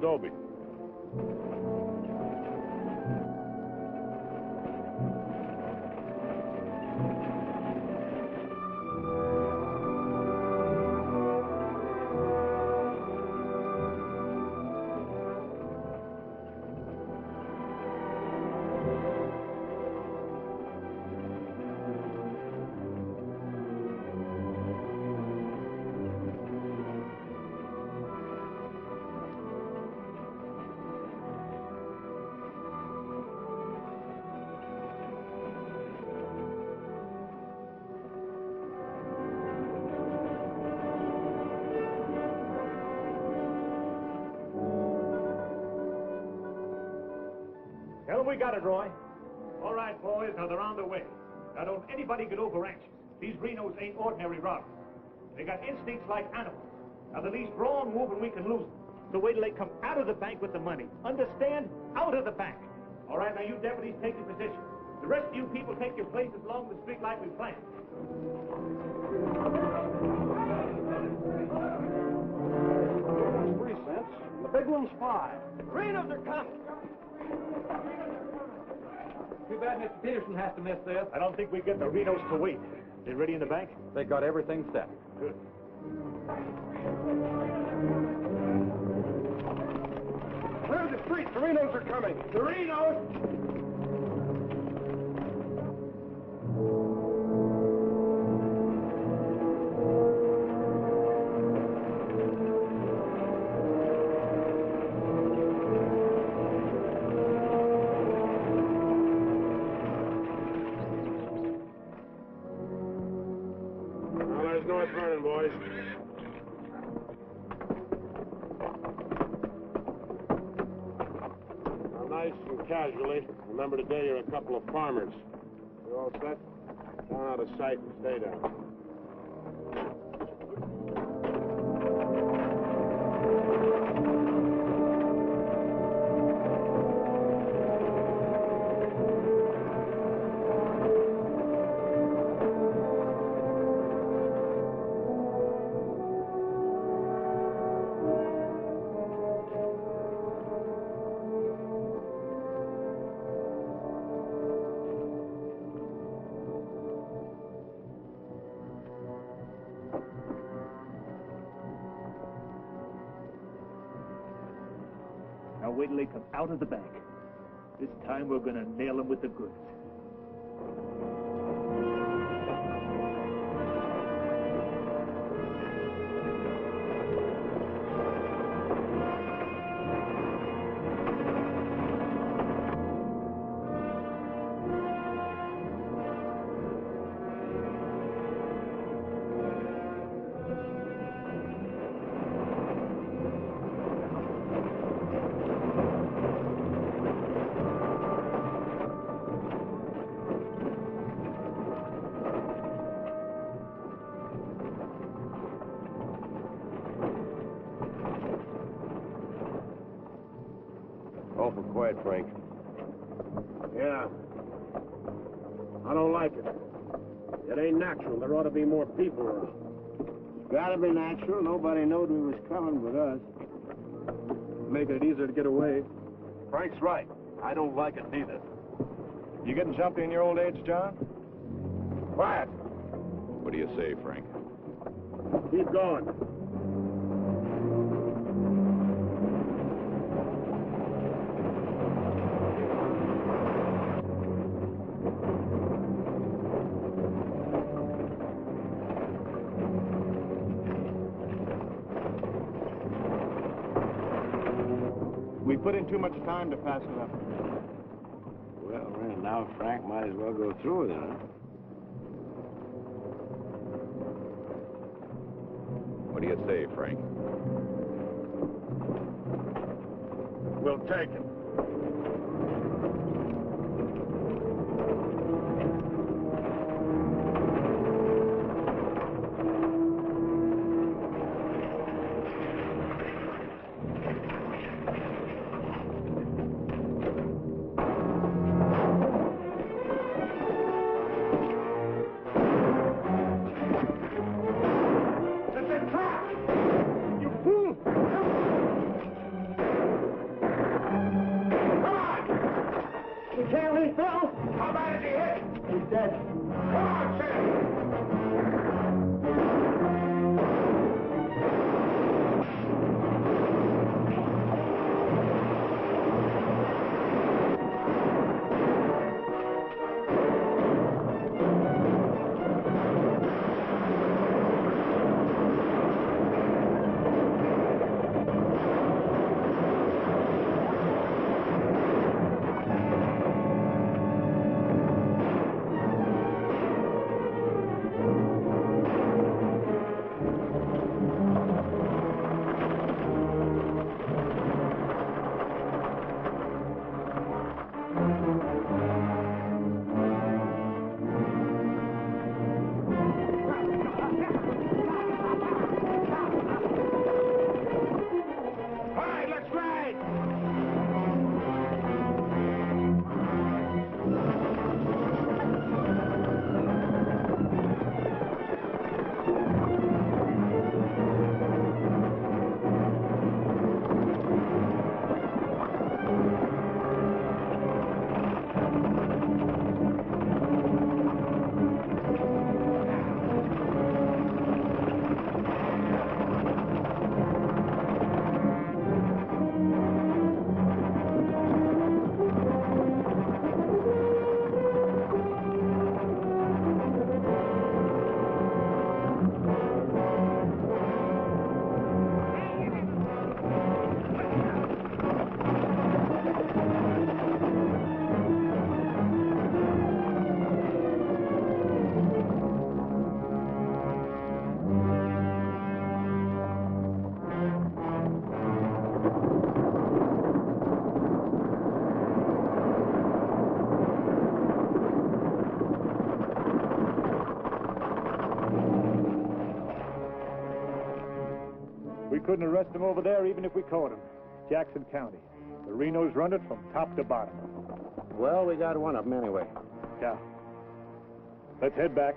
adobe. Tell them we got it, Roy. All right, boys, now they're on their way. Now, don't anybody get over anxious. These Renos ain't ordinary robbers. They got instincts like animals. Now, the least wrong move and we can lose them. So wait till they come out of the bank with the money. Understand? Out of the bank. All right, now you deputies take your position. The rest of you people take your places along the street like we planned. $3 cents. The big one's 5. Renos are coming. Too bad Mr. Peterson has to miss this. I don't think we get the Renos to wait. They ready in the bank? They got everything set. Good. Clear the street. The Renos are coming. The Renos! Boys. Now, nice and casually, remember today you're a couple of farmers. You all set? Down out of sight and stay down. Now wait till they come out of the bank. This time we're gonna nail them with the goods. Awful quiet, Frank. Yeah. I don't like it. It ain't natural. There ought to be more people around. It's gotta be natural. Nobody knowed we was coming but us. Making it easier to get away. Frank's right. I don't like it neither. You getting jumpy in your old age, John? Quiet. What do you say, Frank? Keep going. We put in too much time to pass it up. Well, now Frank might as well go through with it, huh? What do you say, Frank? We'll take it. We couldn't arrest him over there even if we caught him. Jackson County. The Renos run it from top to bottom. Well, we got one of them anyway. Yeah. Let's head back.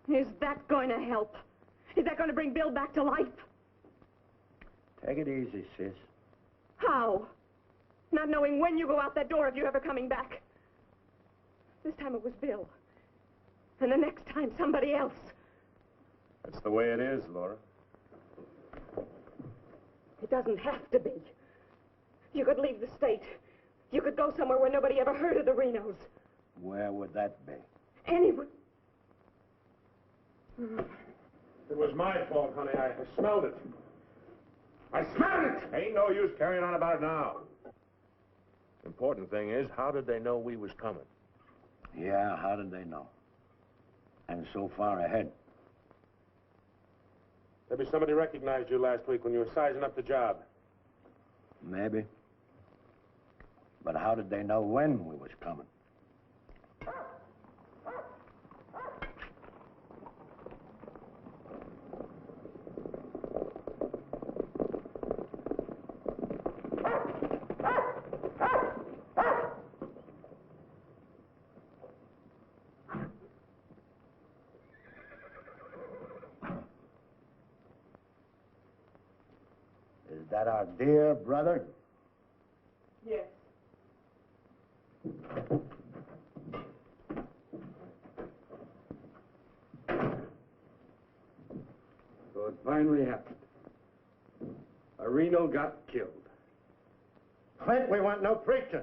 Is that going to help? Is that going to bring Bill back to life? Take it easy, sis. How? Not knowing when you go out that door if you're ever coming back. This time it was Bill. And the next time, somebody else. That's the way it is, Laura. It doesn't have to be. You could leave the state. You could go somewhere where nobody ever heard of the Renos. Where would that be? Anywhere. It was my fault, honey. I smelled it. I smelled it! Ain't no use carrying on about it now. Important thing is, how did they know we was coming? Yeah, how did they know? And so far ahead. Maybe somebody recognized you last week when you were sizing up the job. Maybe. But how did they know when we was coming? Is that our dear brother? Yes. So it finally happened. A Reno got killed. Clint, we want no preaching.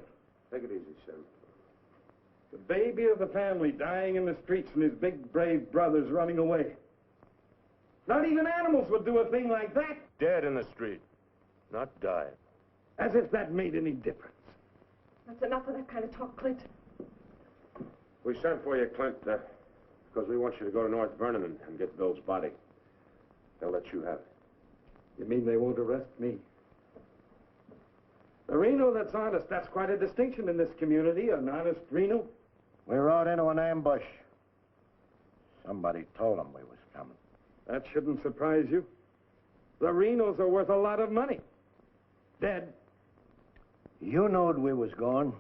Take it easy, Sim. The baby of the family dying in the streets and his big, brave brothers running away. Not even animals would do a thing like that. Dead in the street, not dying. As if that made any difference. That's enough of that kind of talk, Clint. We sent for you, Clint, because we want you to go to North Vernon and get Bill's body. They'll let you have it. You mean they won't arrest me? A Reno that's honest, that's quite a distinction in this community, an honest Reno. We rode into an ambush. Somebody told them we was coming. That shouldn't surprise you. The Renos are worth a lot of money. Dead. You knowed we was going.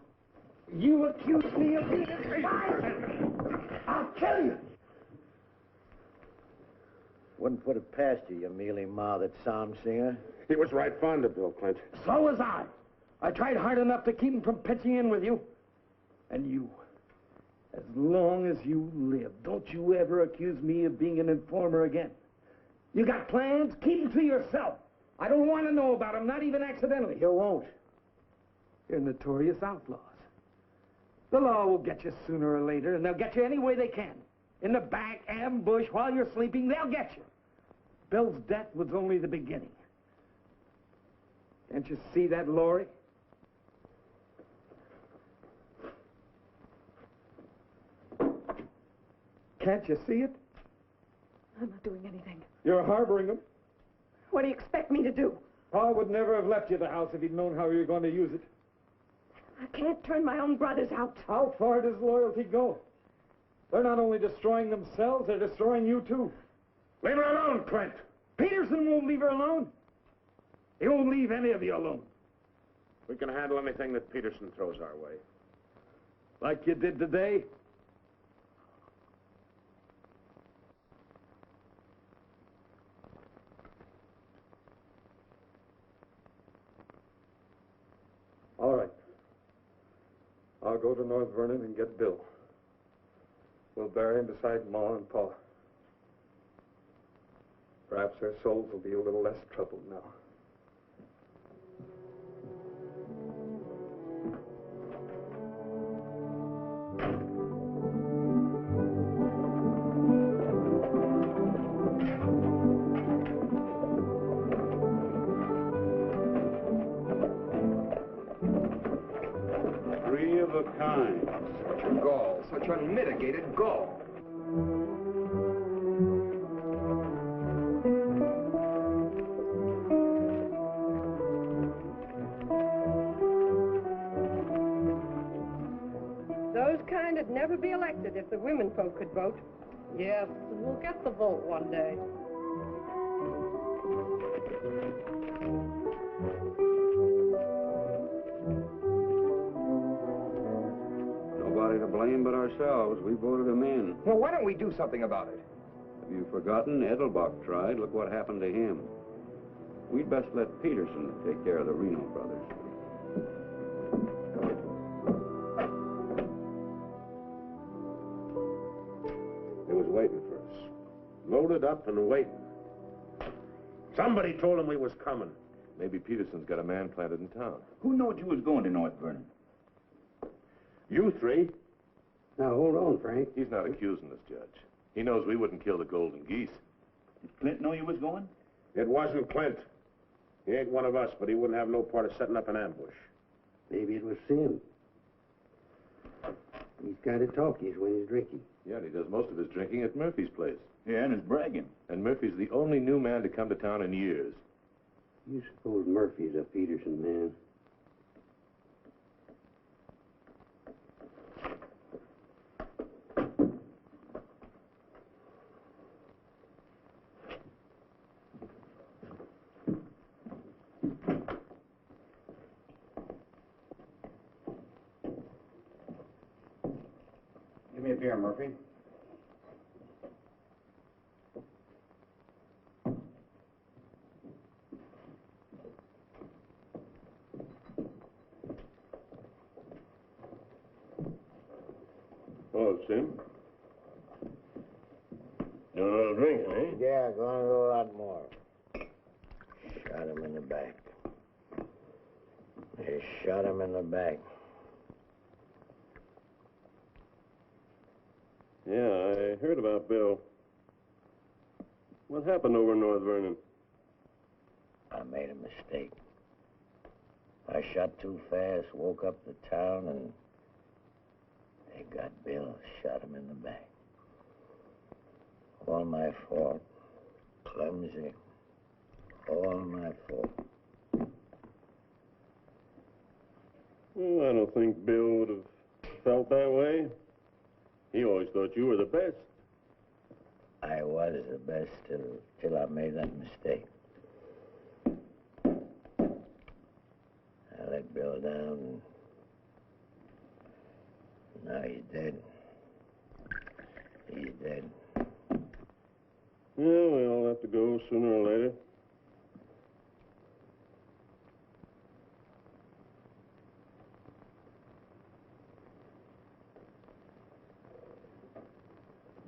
You accuse me of being a spy. I'll kill you. Wouldn't put it past you, you mealy-mouthed psalm singer. He was right fond of Bill, Clint. So was I. I tried hard enough to keep him from pitching in with you. And you, as long as you live, don't you ever accuse me of being an informer again. You got plans? Keep them to yourself. I don't want to know about them, not even accidentally. You won't. You're notorious outlaws. The law will get you sooner or later, and they'll get you any way they can. In the back, ambush, while you're sleeping, they'll get you. Bill's death was only the beginning. Can't you see that, Laurie? Can't you see it? I'm not doing anything. You're harboring them. What do you expect me to do? Pa would never have left you the house if he'd known how you were going to use it. I can't turn my own brothers out. How far does loyalty go? They're not only destroying themselves, they're destroying you, too. Leave her alone, Clint. Peterson won't leave her alone. He won't leave any of you alone. We can handle anything that Peterson throws our way. Like you did today. go to North Vernon and get Bill. We'll bury him beside Ma and Pa. Perhaps their souls will be a little less troubled now. Three of a kind. Gall, such unmitigated gall. Those kind would never be elected if the women folk could vote. Yes, we'll get the vote one day. Nobody to blame but ourselves. We voted him in. Well, why don't we do something about it? Have you forgotten? Edelbach tried. Look what happened to him. We'd best let Peterson take care of the Reno Brothers. He was waiting for us. Loaded up and waiting. Somebody told him we was coming. Maybe Peterson's got a man planted in town. Who knowed you was going to North Vernon? You three. Now, hold on, Frank. He's not accusing us, Judge. He knows we wouldn't kill the golden geese. Did Clint know you was going? It wasn't Clint. He ain't one of us, but he wouldn't have no part of setting up an ambush. Maybe it was Sim. He's kind of talkies when he's drinking. Yeah, and he does most of his drinking at Murphy's place. Yeah, and is bragging. And Murphy's the only new man to come to town in years. You suppose Murphy's a Peterson man? Give me a beer, Murphy. Hello, Sim. Doing a little drinking, eh? Yeah, going to do a lot more. Shot him in the back. They shot him in the back. Yeah, I heard about Bill. What happened over in North Vernon? I made a mistake. I shot too fast, woke up the town, and they got Bill, shot him in the back. All my fault. Clumsy. All my fault. Well, I don't think Bill would have felt that way. He always thought you were the best. I was the best till I made that mistake. I let Bill down, and now he's dead. He's dead. Yeah, we'll have to go sooner or later.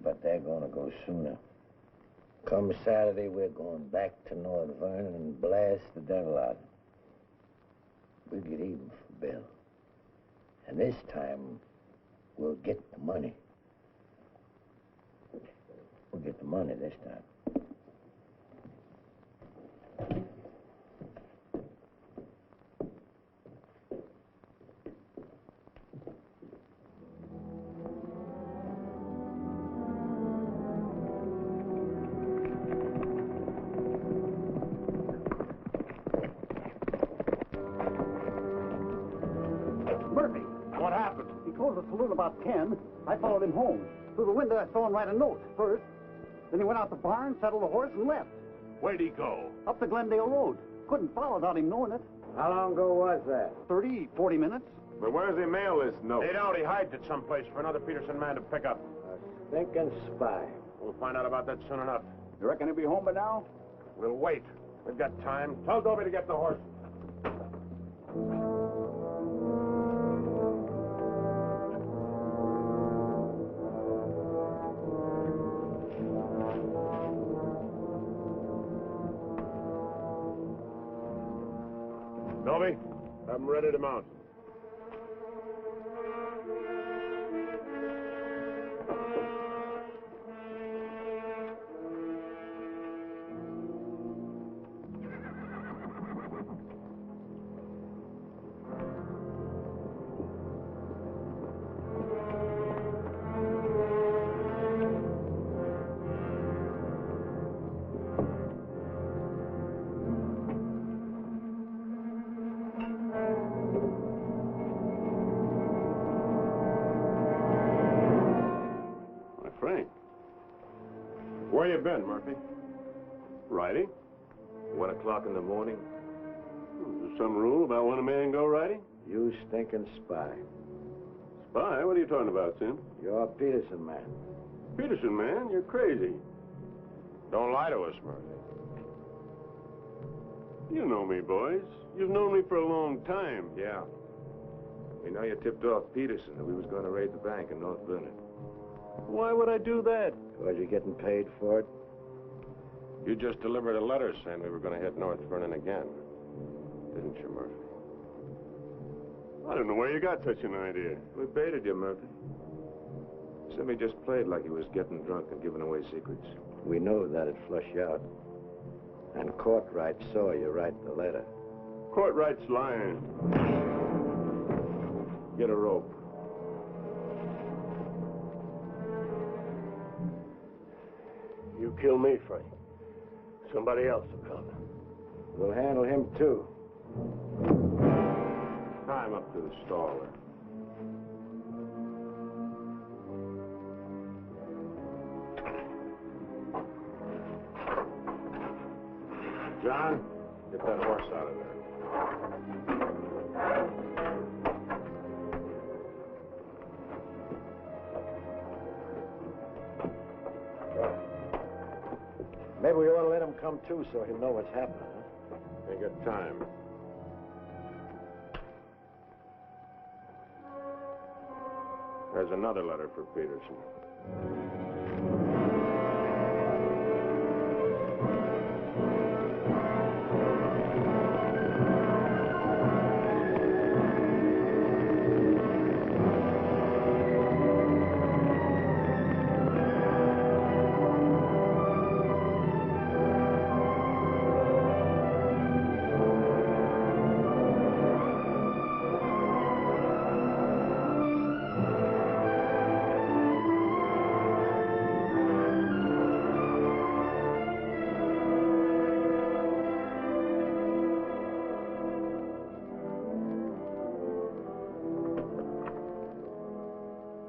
But they're gonna go sooner. Come Saturday, we're going back to North Vernon and blast the devil out of him. We'll get even for Bill. And this time, we'll get the money. We'll get the money this time. Murphy, What happened? he closed the saloon about 10. I followed him home. Through the window, I saw him write a note first. Then he went out the barn, saddled the horse, and left. Where'd he go? Up the Glendale Road. Couldn't follow without him knowing it. How long ago was that? 30, 40 minutes. But where's he mail this note? They doubt he hides it someplace for another Peterson man to pick up. A stinking spy. We'll find out about that soon enough. You reckon he'll be home by now? We'll wait. We've got time. Tell Dobie to get the horse. Melvy, have them ready to mount. Frank. Where you been, Murphy? Riding? 1 o'clock in the morning. Is there some rule about when a man go riding? You stinking spy. Spy? What are you talking about, Sim? You're a Peterson man. Peterson, man, you're crazy. Don't lie to us, Murphy. You know me, boys. You've known me for a long time. Yeah. We know you tipped off Peterson that we was going to raid the bank in North Vernon. Why would I do that? Was you getting paid for it? You just delivered a letter saying we were going to hit North Vernon again. Didn't you, Murphy? I don't know where you got such an idea. We baited you, Murphy. Simmy just played like he was getting drunk and giving away secrets. We know that'd flush you out. And Courtright saw you write the letter. Courtright's lying. Get a rope. You kill me, Frank. Somebody else will come. We'll handle him, too. Tie him up to the stall there. John, get that horse out of there. Maybe we ought to let him come, too, so he'll know what's happening, huh? Ain't got time. There's another letter for Peterson.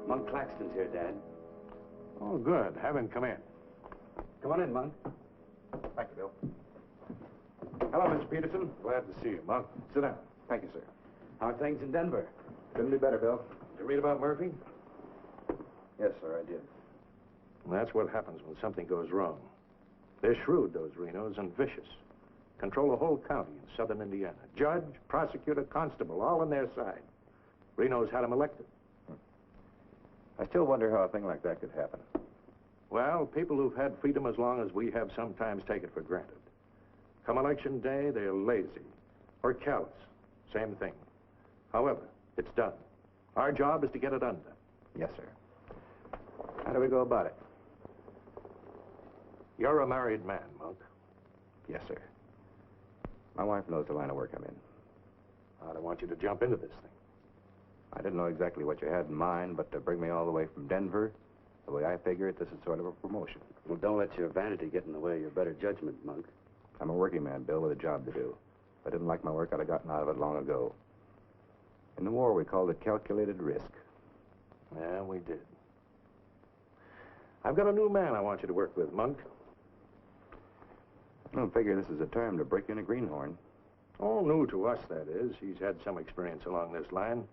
Monk Claxton's here, Dad. Oh, good. Have him come in. Come on in, Monk. Thank you, Bill. Hello, Mr. Peterson. Glad to see you, Monk. Sit down. Thank you, sir. How are things in Denver? Couldn't be better, Bill. Did you read about Murphy? Yes, sir, I did. Well, that's what happens when something goes wrong. They're shrewd, those Renos, and vicious. Control the whole county in southern Indiana. Judge, prosecutor, constable, all on their side. Reno's had him elected. I still wonder how a thing like that could happen. Well, people who've had freedom as long as we have sometimes take it for granted. Come election day, they're lazy. Or callous. Same thing. However, it's done. Our job is to get it undone. Yes, sir. How do we go about it? You're a married man, Monk. Yes, sir. My wife knows the line of work I'm in. I don't want you to jump into this thing. I didn't know exactly what you had in mind, but to bring me all the way from Denver, the way I figure it, this is sort of a promotion. Well, don't let your vanity get in the way of your better judgment, Monk. I'm a working man, Bill, with a job to do. If I didn't like my work, I'd have gotten out of it long ago. In the war, we called it calculated risk. Yeah, we did. I've got a new man I want you to work with, Monk. I don't figure this is a term to break in a greenhorn. Oh, new to us, that is. He's had some experience along this line.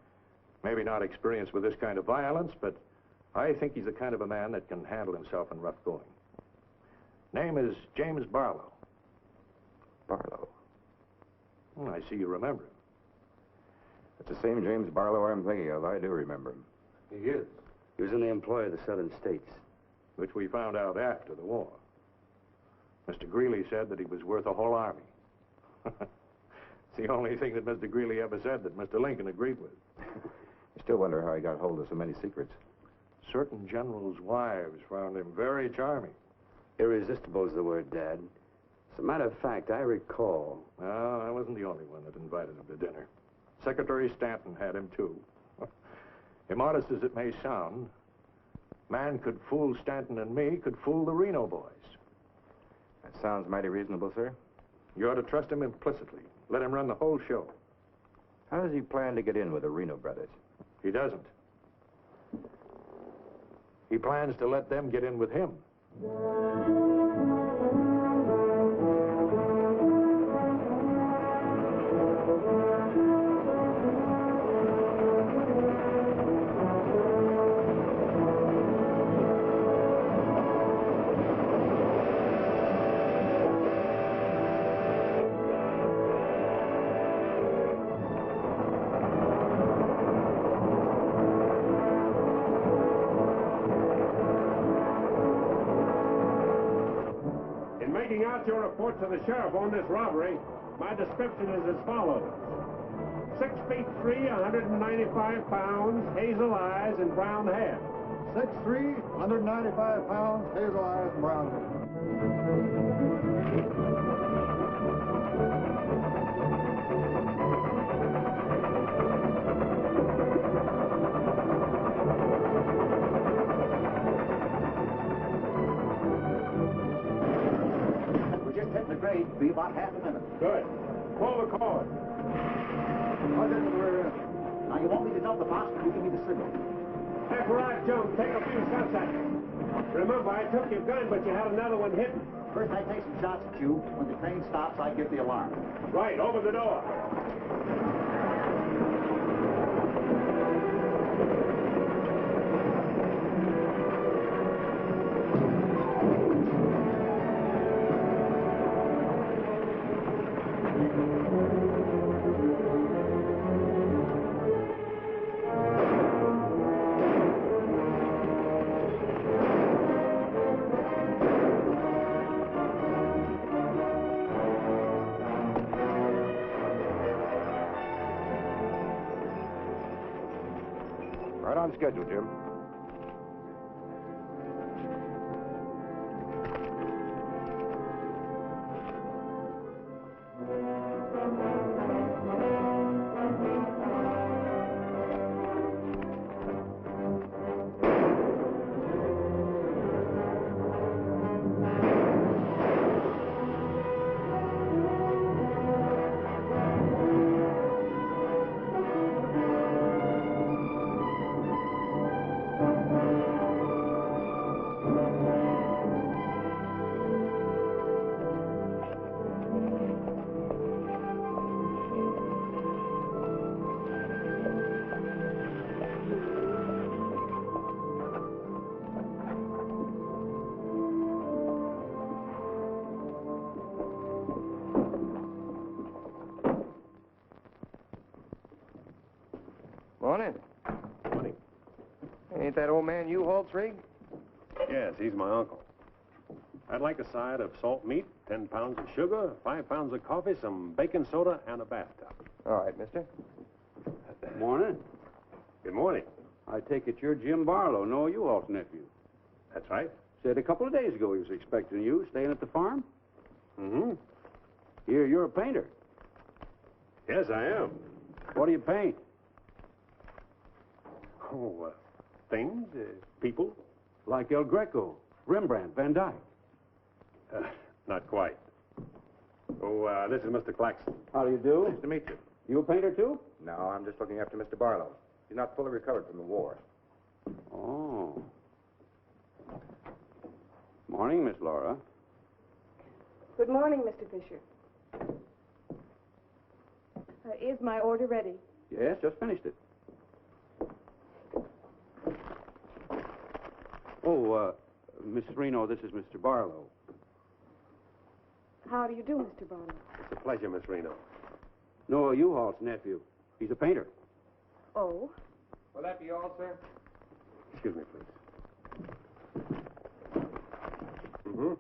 Maybe not experience with this kind of violence, but I think he's the kind of a man that can handle himself in rough going. Name is James Barlow. Barlow? I see you remember him. It's the same James Barlow I'm thinking of. I do remember him. He is. He was in the employ of the southern states. Which we found out after the war. Mr. Greeley said that he was worth a whole army. It's the only thing that Mr. Greeley ever said that Mr. Lincoln agreed with. I still wonder how he got hold of so many secrets. Certain generals' wives found him very charming. Irresistible is the word, Dad. As a matter of fact, I recall. Well, I wasn't the only one that invited him to dinner. Secretary Stanton had him, too. Immodest as it may sound, man could fool Stanton and me, could fool the Reno boys. That sounds mighty reasonable, sir. You ought to trust him implicitly. Let him run the whole show. How does he plan to get in with the Reno Brothers? He doesn't. He plans to let them get in with him. Making out your report to the sheriff on this robbery, my description is as follows. 6 feet 3, 195 pounds, hazel eyes, and brown hair. 6'3", 195 pounds, hazel eyes, and brown hair. Be about half a minute. Good. Pull the cord. Now you want me to dump the box, you give me the signal. Heck, right, Jones. Take a few shots at him. Remember, I took your gun, but you had another one hidden. First, I take some shots at you. When the train stops, I give the alarm. Right, over the door. Right on schedule, Jim. Morning. Morning. Ain't that old man U-Haul's rig? Yes, he's my uncle. I'd like a side of salt meat, 10 pounds of sugar, 5 pounds of coffee, some baking soda, and a bathtub. All right, mister. Morning. Good morning. I take it you're Jim Barlow, Noah U-Haul's nephew. That's right. Said a couple of days ago he was expecting you, staying at the farm. Mm-hmm. Here, you're a painter. Yes, I am. What do you paint? Oh, things, people. Like El Greco, Rembrandt, Van Dyke. Not quite. Oh, this is Mr. Claxton. How do you do? Nice to meet you. You a painter, too? No, I'm just looking after Mr. Barlow. He's not fully recovered from the war. Oh. Morning, Miss Laura. Good morning, Mr. Fisher. Is my order ready? Yes, just finished it. Oh, Mrs. Reno, this is Mr. Barlow. How do you do, Mr. Barlow? It's a pleasure, Miss Reno. Noah U-Haul's nephew. He's a painter. Oh? Will that be all, sir? Excuse me, please. Mm-hmm.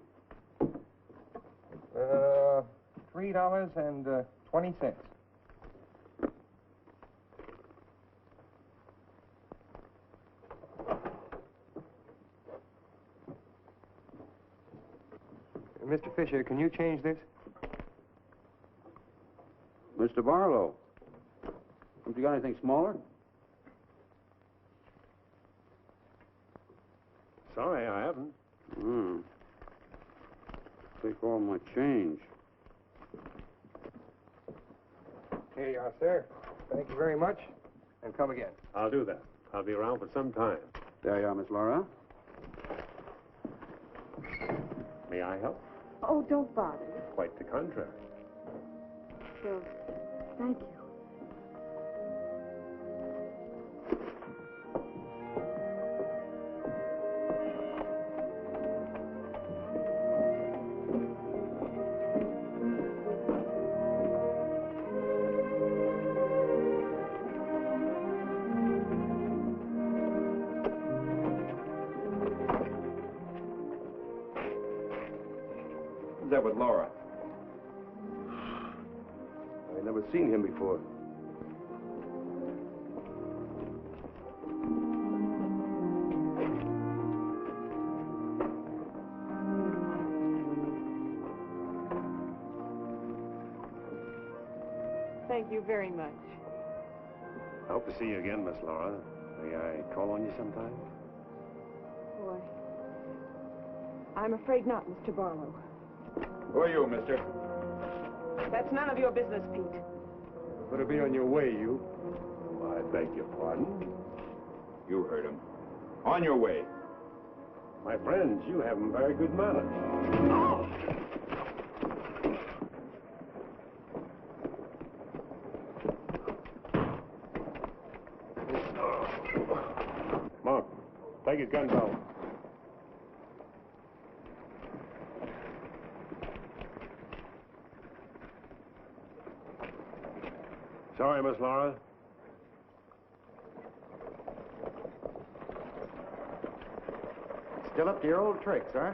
$3.20. Fisher, can you change this? Mr. Barlow, haven't you got anything smaller? Sorry, I haven't. Take all my change. Here you are, sir. Thank you very much. And come again. I'll do that. I'll be around for some time. There you are, Miss Laura. May I help? Oh, don't bother. Quite the contrary. Well, thank you. Who's that with Laura? I've never seen him before. Thank you very much. I hope to see you again, Miss Laura. May I call on you sometime? Boy, I'm afraid not, Mr. Barlow. Who are you, mister? That's none of your business, Pete. Better be on your way, you. I beg your pardon. You heard him. On your way. My friends, you have very good manners. Monk, take his gun belt. Sorry, Miss Laura. Still up to your old tricks, huh?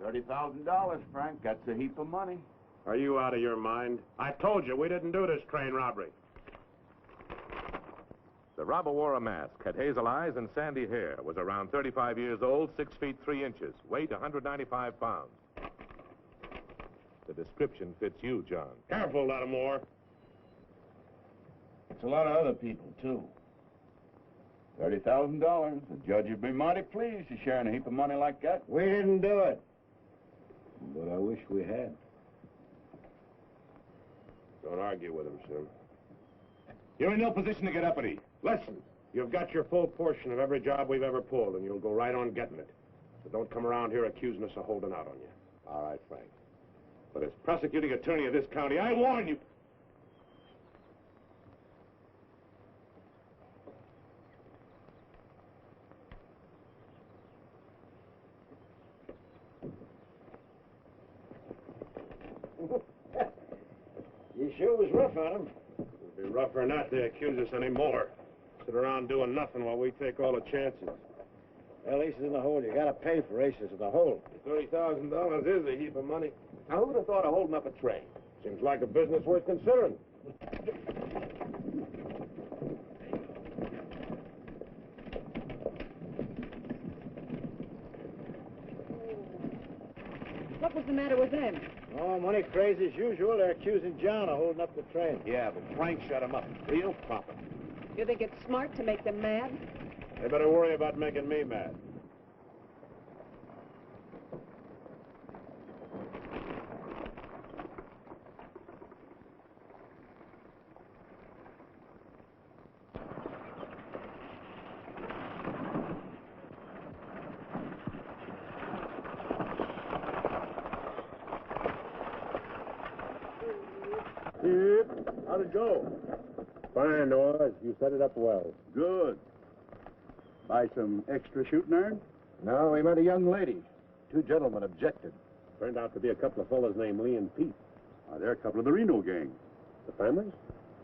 $30,000, Frank. That's a heap of money. Are you out of your mind? I told you we didn't do this train robbery. The robber wore a mask, had hazel eyes and sandy hair, was around 35 years old, 6 feet 3 inches, weight 195 pounds. The description fits you, John. Careful, Lattimore. It's a lot of other people, too. $30,000. The judge would be mighty pleased to sharing a heap of money like that. We didn't do it. But I wish we had. Don't argue with him, sir. You're in no position to get uppity. Listen, you've got your full portion of every job we've ever pulled, and you'll go right on getting it. So don't come around here accusing us of holding out on you. All right, Frank. But as prosecuting attorney of this county, I warn you. You sure was rough on him. It'd be rougher not to accuse us anymore. Sit around doing nothing while we take all the chances. Well, Ace is in the hole. You gotta pay for aces in the hole. $30,000 is a heap of money. Now, who'd have thought of holding up a train? Seems like a business worth considering. What was the matter with them? Oh, money crazy as usual. They're accusing John of holding up the train. Yeah, but Frank shut him up. Real proper. You think it's smart to make them mad? They better worry about making me mad. How'd it go? Fine, Oz. You set it up well. Good. Buy some extra shooting iron? No, we met a young lady. 2 gentlemen objected. Turned out to be a couple of fellas named Lee and Pete. They're a couple of the Reno gang. The families?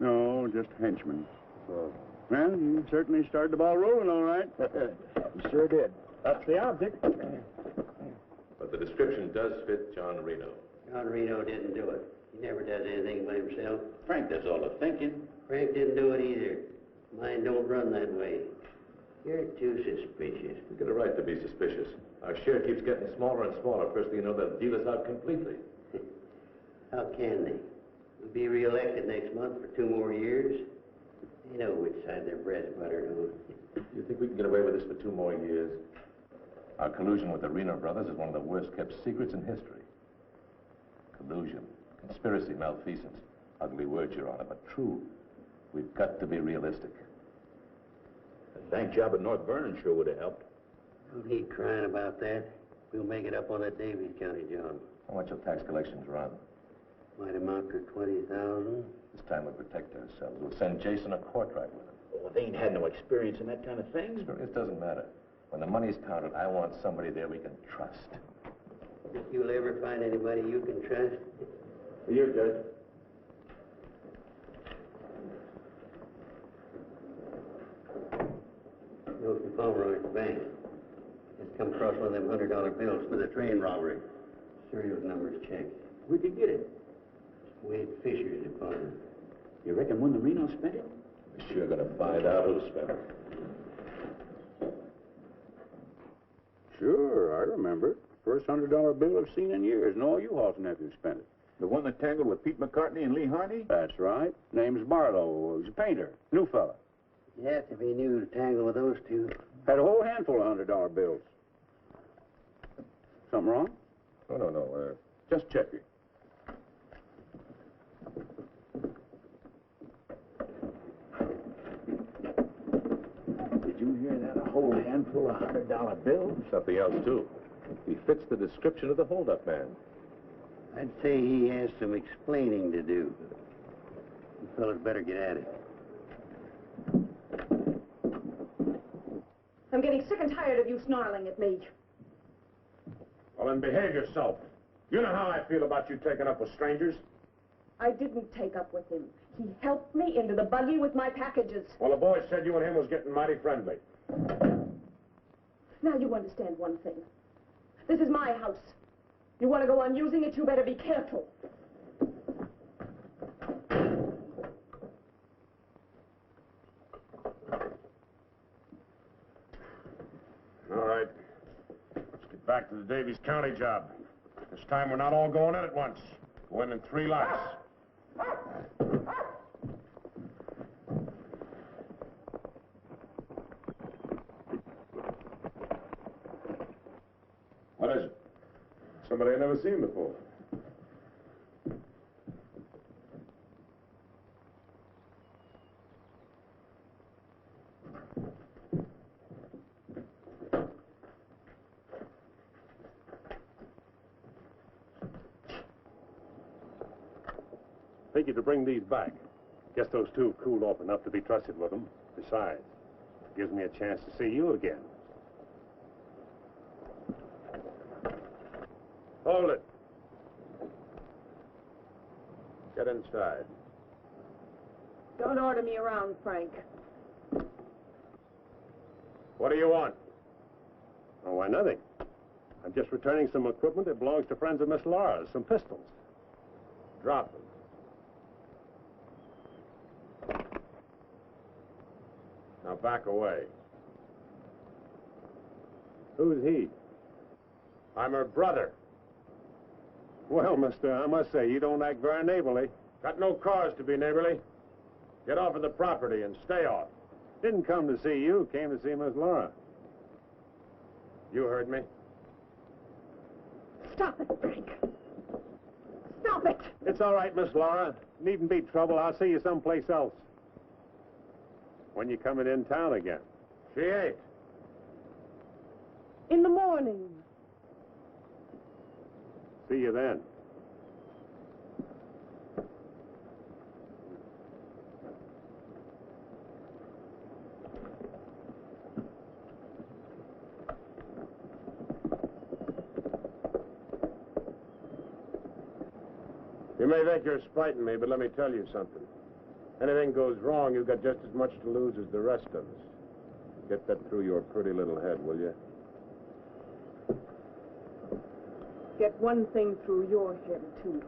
No, just henchmen. Oh. Well, you certainly started the ball rolling, all right. You sure did. That's the object. But the description does fit John Reno. John Reno didn't do it. He never does anything by himself. Frank does all the thinking. Frank didn't do it either. Mine don't run that way. You're too suspicious. You get a right to be suspicious. Our share keeps getting smaller and smaller. First thing you know, they'll deal us out completely. How can they? We'll be re-elected next month for 2 more years. They know which side their bread's buttered on. You think we can get away with this for 2 more years? Our collusion with the Reno Brothers is one of the worst kept secrets in history. Collusion, conspiracy, malfeasance. Ugly words, Your Honor, but true. We've got to be realistic. The bank job at North Vernon sure would have helped. Don't need crying about that. We'll make it up on that Davies County job. How much will tax collections run? Might amount to 20,000. This time we'll protect ourselves. We'll send Jason a Courtright with him. Oh, they ain't had no experience in that kind of thing. Experience doesn't matter. When the money's counted, I want somebody there we can trust. Think you'll ever find anybody you can trust? Here, Judge. Goes to Pomeroy's bank. Just come across one of them $100 bills for the train robbery. Serial numbers checked. Where'd you get it? Wade Fisher's deposit. You reckon one of the Reno spent it? We're sure gonna find out who spent it. Sure, I remember. First $100 bill I've seen in years, and all you Hall's nephews spent it. The one that tangled with Pete McCartney and Lee Harney? That's right. Name's Barlow. He's a painter. New fella. You have to be new to tangle with those two. Had a whole handful of $100 bills. Something wrong? Oh, no. Just checking. Did you hear that? A whole handful of $100 bills? Something else, too. He fits the description of the holdup man. I'd say he has some explaining to do. You fellas better get at it. I'm getting sick and tired of you snarling at me. Well, then behave yourself. You know how I feel about you taking up with strangers. I didn't take up with him. He helped me into the buggy with my packages. Well, the boys said you and him was getting mighty friendly. Now you understand one thing. This is my house. You want to go on using it, you better be careful. All right. Let's get back to the Davies County job. This time we're not all going in at once. Go in 3 lots. What is it? Somebody I've never seen before. Figured to bring these back. Guess those two have cooled off enough to be trusted with them. Besides, it gives me a chance to see you again. Hold it. Get inside. Don't order me around, Frank. What do you want? Oh, why, nothing. I'm just returning some equipment that belongs to friends of Miss Laura's, some pistols. Drop them. Now back away. Who's he? I'm her brother. Well, mister, I must say, you don't act very neighborly. Got no cause to be neighborly. Get off of the property and stay off. Didn't come to see you, came to see Miss Laura. You heard me. Stop it, Frank. Stop it! It's all right, Miss Laura. Needn't be trouble. I'll see you someplace else. When you coming in town again? She ain't. In the morning. See you then. You may think you're spiting me, but let me tell you something. Anything goes wrong, you've got just as much to lose as the rest of us. Get that through your pretty little head, will you? Get one thing through your head, too.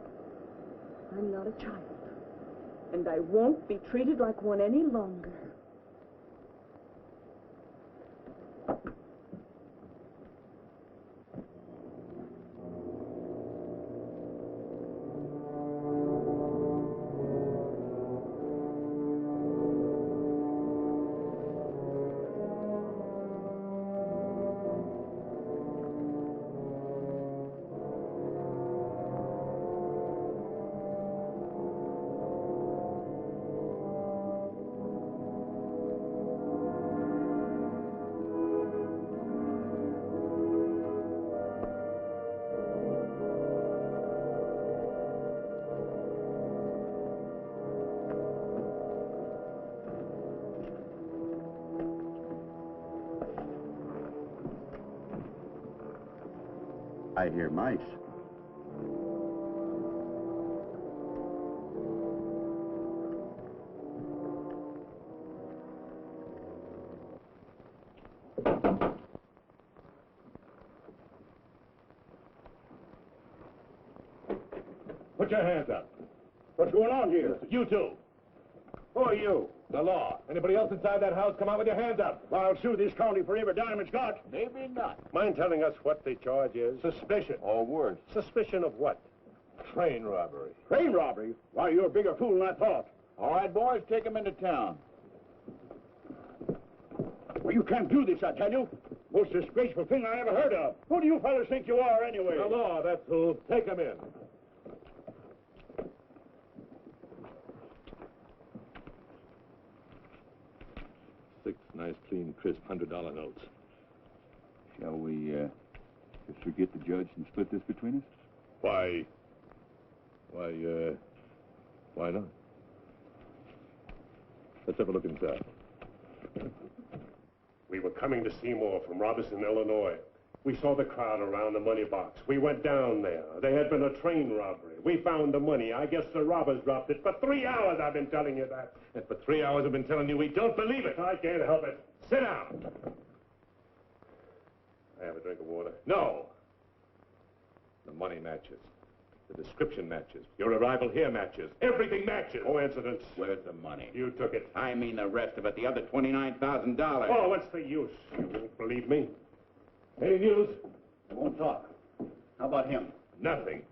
I'm not a child. And I won't be treated like one any longer. I hear mice. Put your hands up. What's going on here? You two. Who are you? The law. Anybody else inside that house, come out with your hands up. I'll sue this county for every dime it's got. Maybe not. Mind telling us what the charge is? Suspicion. Or worse. Suspicion of what? Train robbery. Train robbery? Why, you're a bigger fool than I thought. All right, boys, take him into town. Well, you can't do this, I tell you. Most disgraceful thing I ever heard of. Who do you fellas think you are, anyway? The law, that's who. Take him in. Six nice, clean, crisp $100 notes. Shall we, just forget the judge and split this between us? Why not? Let's have a look inside. We were coming to Seymour from Robertson, Illinois. We saw the crowd around the money box. We went down there. There had been a train robbery. We found the money. I guess the robbers dropped it. For 3 hours I've been telling you that. And for 3 hours I've been telling you we don't believe it. I can't help it. Sit down. I have a drink of water. No. The money matches. The description matches. Your arrival here matches. Everything matches. Coincidence. Where's the money? You took it. I mean the rest of it, the other $29,000. Oh, what's the use? You won't believe me. Any news? I won't talk. How about him? Nothing.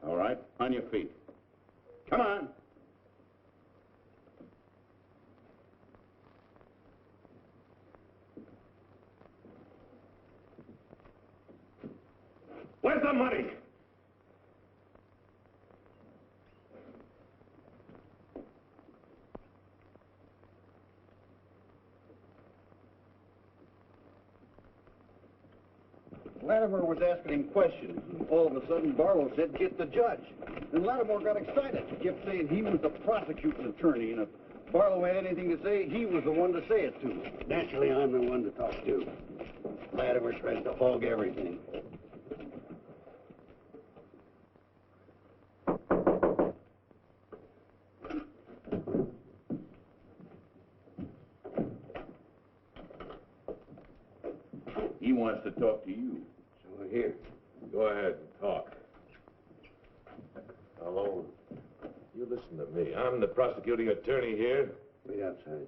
All right, on your feet. Come on. Where's the money? Latimer was asking him questions, and all of a sudden Barlow said, "Get the judge." And Latimer got excited. He kept saying he was the prosecuting attorney, and if Barlow had anything to say, he was the one to say it to. Naturally, I'm the one to talk to. Latimer tries to hog everything. He wants to talk to you. So here, go ahead and talk. Alone. You listen to me. I'm the prosecuting attorney here. Wait outside.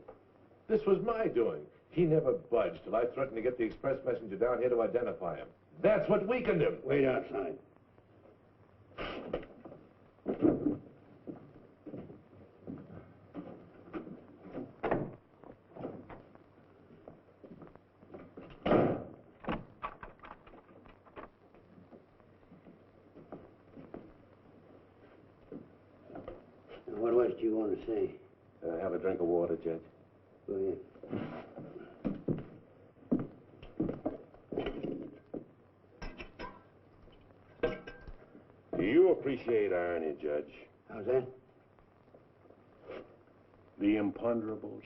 This was my doing. He never budged till I threatened to get the express messenger down here to identify him. That's what weakened him. Wait outside. What was it you want to say? Have a drink of water, Judge. Go ahead. Do you appreciate irony, Judge? How's that? The imponderables.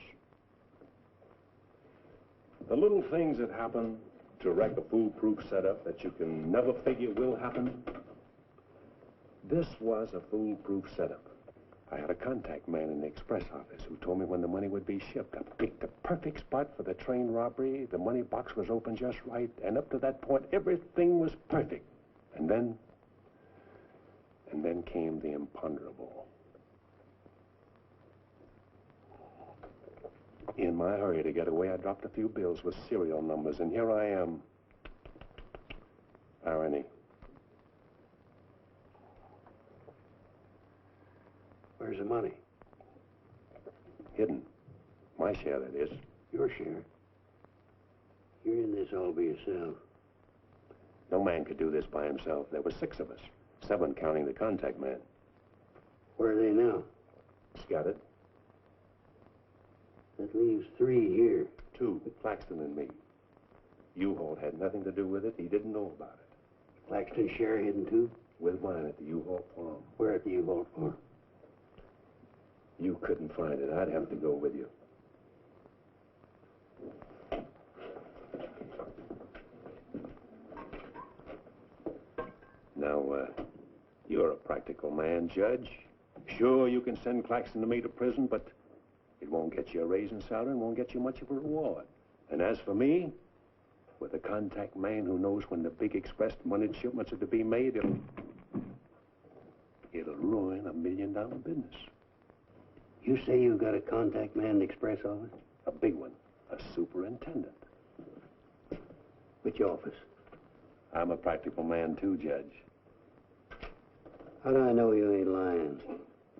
The little things that happen to wreck a foolproof setup that you can never figure will happen. This was a foolproof setup. I had a contact man in the express office who told me when the money would be shipped. I picked the perfect spot for the train robbery. The money box was open just right, and up to that point, everything was perfect. And then came the imponderable. In my hurry to get away, I dropped a few bills with serial numbers, and here I am. Irony. Where's the money? Hidden. My share, that is. Your share. You're in this all by yourself. No man could do this by himself. There were 6 of us. 7 counting the contact man. Where are they now? Scattered. That leaves 3 here. 2, Claxton and me. U-Haul had nothing to do with it. He didn't know about it. Claxton's share hidden too? With mine at the U-Haul farm. Where at the U-Haul farm? You couldn't find it. I'd have to go with you. You're a practical man, Judge. Sure, you can send Claxton and me to prison, but it won't get you a raise in salary and won't get you much of a reward. And as for me, with a contact man who knows when the big express money shipments are to be made, it'll ruin $1 million business. You say you got a contact man in the express office? A big one, a superintendent. Which office? I'm a practical man too, Judge. How do I know you ain't lying?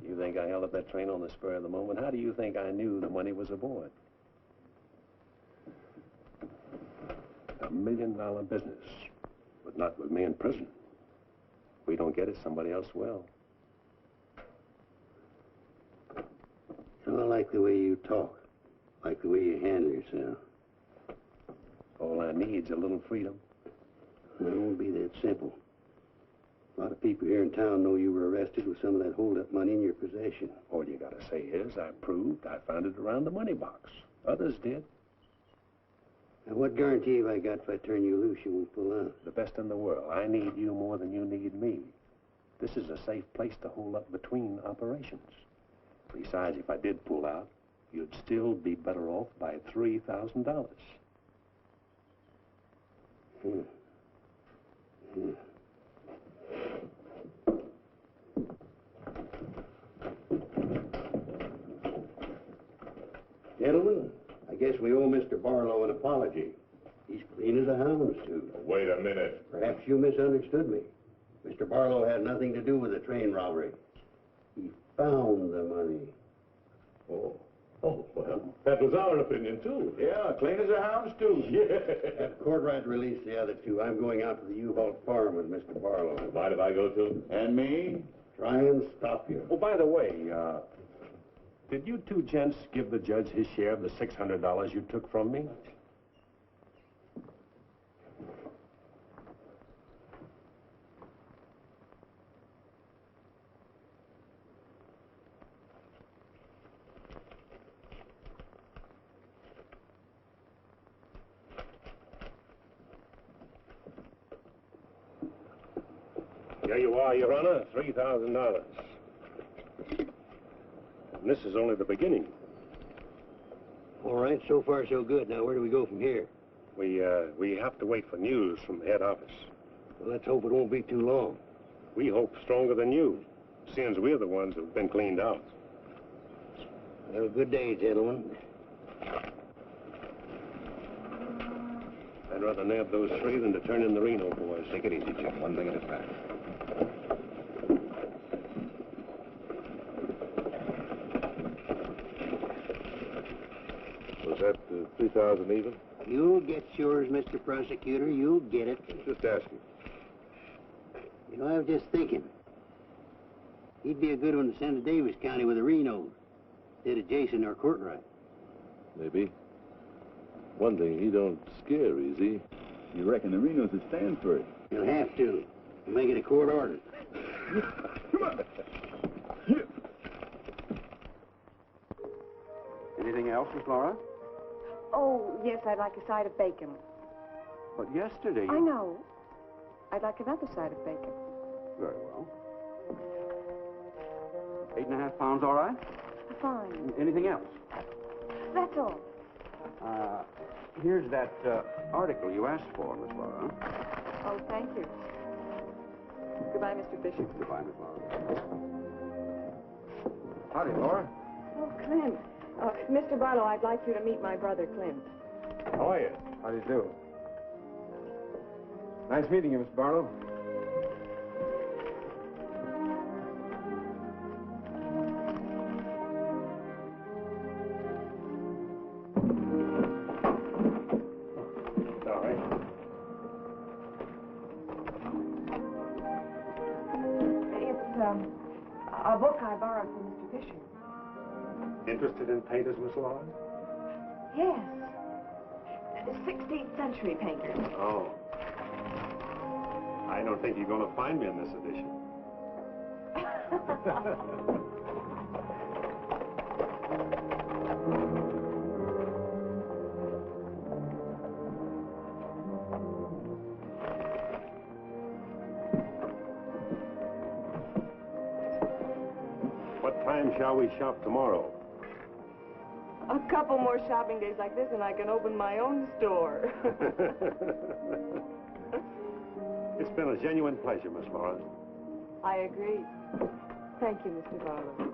You think I held up that train on the spur of the moment? How do you think I knew the money was aboard? $1 million business, but not with me in prison. If we don't get it, somebody else will. I don't like the way you talk, like the way you handle yourself. All I need's a little freedom. It won't be that simple. A lot of people here in town know you were arrested with some of that hold-up money in your possession. All you gotta say is, I proved I found it around the money box. Others did. Now, what guarantee have I got if I turn you loose you won't pull out? The best in the world. I need you more than you need me. This is a safe place to hold up between operations. Besides, if I did pull out, you'd still be better off by $3,000. Gentlemen, I guess we owe Mr. Barlow an apology. He's clean as a hound's tooth. Wait a minute. Perhaps you misunderstood me. Mr. Barlow had nothing to do with the train robbery. He found the money. Oh, well, that was our opinion, too. Yeah, clean as a hound's tooth. Yeah. Have Courtright release the other two. I'm going out to the U-Haul farm with Mr. Barlow. Mind if I go, too? And me? Try and stop you. Oh, by the way, did you two gents give the judge his share of the $600 you took from me? Here you are, Your Honor, $3,000. And this is only the beginning. All right, so far so good. Now, where do we go from here? We have to wait for news from the head office. Well, let's hope it won't be too long. We hope stronger than you, seeing as we're the ones who've been cleaned out. Well, good day, gentlemen. I'd rather nab those three than to turn in the Reno boys. Take it easy, Jim. One thing at a time. Was that 3,000 even? You'll get yours, Mr. Prosecutor. You'll get it. Just asking. You know, I was just thinking. He'd be a good one to send to Davis County with the Renos, instead of Jason or Courtright. Maybe. One thing, he don't scare easy. You reckon the Renos would stand for it? You'll have to. We'll make it a court order. Come on. Anything else, Miss Laura? Oh, yes, I'd like a side of bacon. But yesterday you... I know. I'd like another side of bacon. Very well. 8.5 pounds, all right? Fine. Anything else? That's all. Here's that article you asked for, Miss Laura. Oh, thank you. Goodbye, Mr. Fisher. Goodbye, Miss Laura. Howdy, Laura. Oh, Clint. Mr. Barlow, I'd like you to meet my brother, Clint. How are you? How do you do? Nice meeting you, Mr. Barlow. Sorry. It's a book I borrowed from Mr. Fisher. Interested in painters, Miss Laura? Yes. 16th century painters. Oh. I don't think you're going to find me in this edition. time shall we shop tomorrow? A couple more shopping days like this and I can open my own store. It's been a genuine pleasure, Miss Forrest. I agree. Thank you, Mr. Barlow.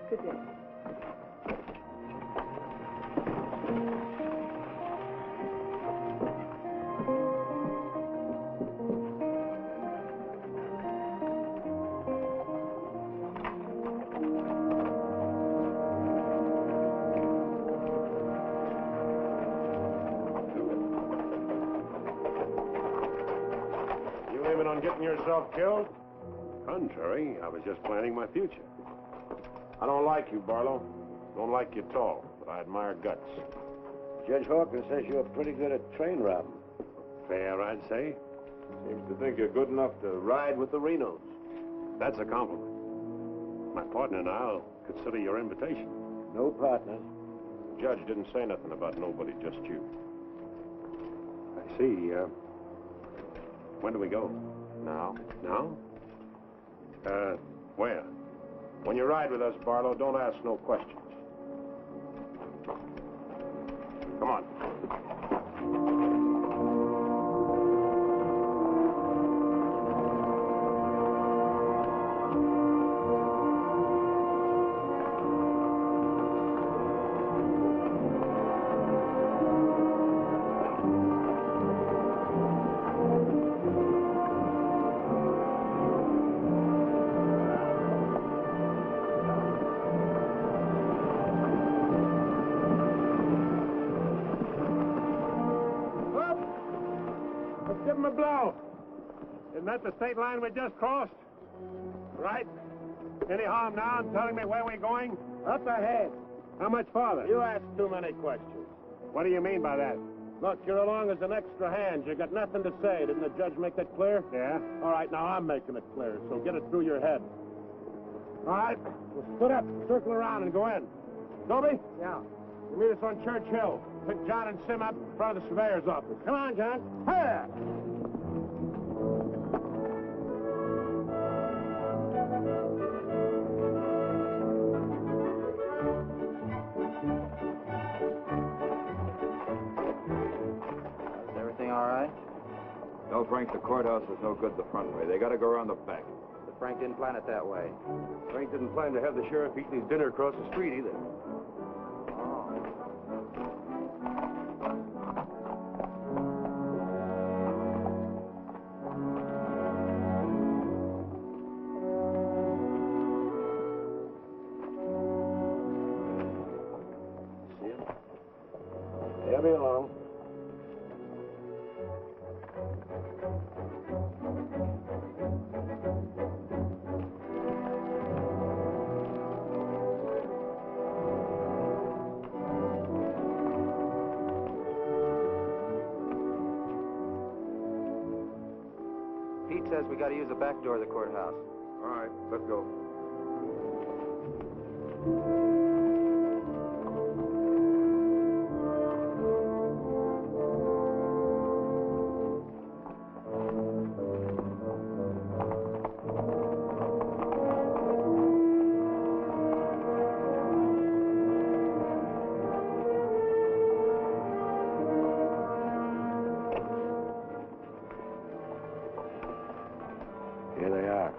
Good day. You aiming on getting yourself killed? Contrary, I was just planning my future. I don't like you, Barlow. Don't like you at all, but I admire guts. Judge Hawkins says you're pretty good at train robbing. Fair, I'd say. Seems to think you're good enough to ride with the Renos. That's a compliment. My partner and I'll consider your invitation. No partners. The judge didn't say nothing about nobody, just you. I see. When do we go? Now? Now? Where? When you ride with us, Barlow, don't ask no questions. Come on. Give him a blow. Isn't that the state line we just crossed? Right? Any harm now in telling me where we're going? Up ahead. How much farther? You ask too many questions. What do you mean by that? Look, you're along as an extra hand. You got nothing to say. Didn't the judge make that clear? Yeah? All right, now I'm making it clear, so get it through your head. All right. We'll split up, circle around, and go in. Dobie? Yeah. You meet us on Church Hill. Pick John and Sim up in front of the surveyor's office. Come on, John. Here! Is everything all right? No, Frank, the courthouse is no good the front way. They got to go around the back. But Frank didn't plan it that way. Frank didn't plan to have the sheriff eating his dinner across the street either. They'll be along. Pete says we got to use the back door of the courthouse. All right, let's go. Here they are.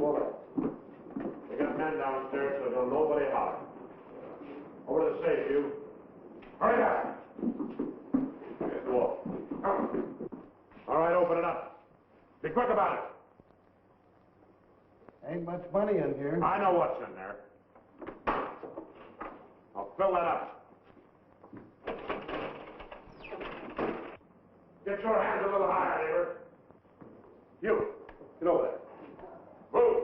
woman. We got men downstairs, so don't nobody holler. Over to the safe, you. Hurry up! Here's the wall. Come. All right, open it up. Be quick about it. Ain't much money in here. I know what's in there. I'll fill that up. Get your hands a little higher, neighbor. You, get over there. Move.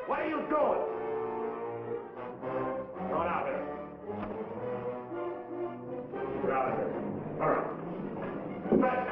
What are you doing? Come on out here. Get out of here. Hurry. Back.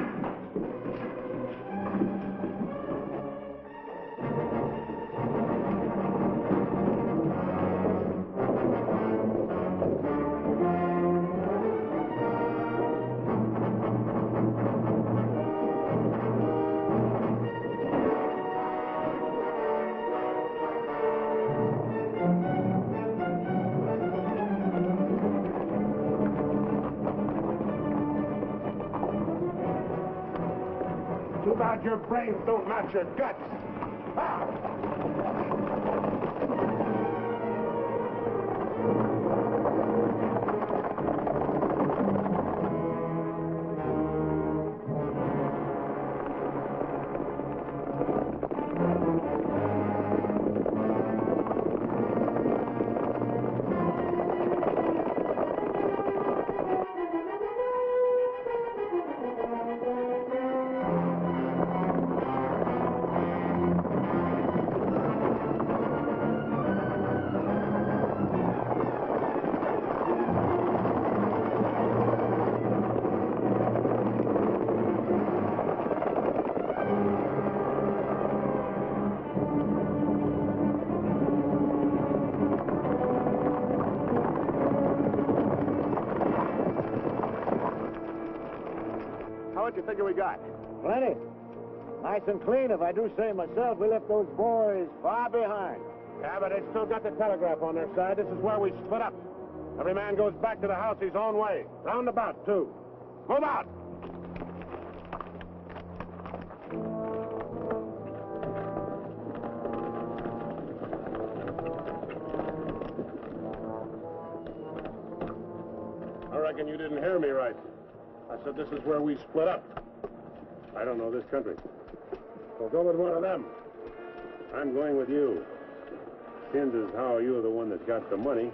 Too bad your brains don't match your guts. Ah! What do you figure we got? Plenty. Nice and clean, if I do say myself. We left those boys far behind. Yeah, but they still got the telegraph on their side. This is where we split up. Every man goes back to the house his own way. Roundabout, too. Move out! I reckon you didn't hear me right. I said this is where we split up. I don't know this country. So go with one of them. I'm going with you. Seems as how you're the one that's got the money.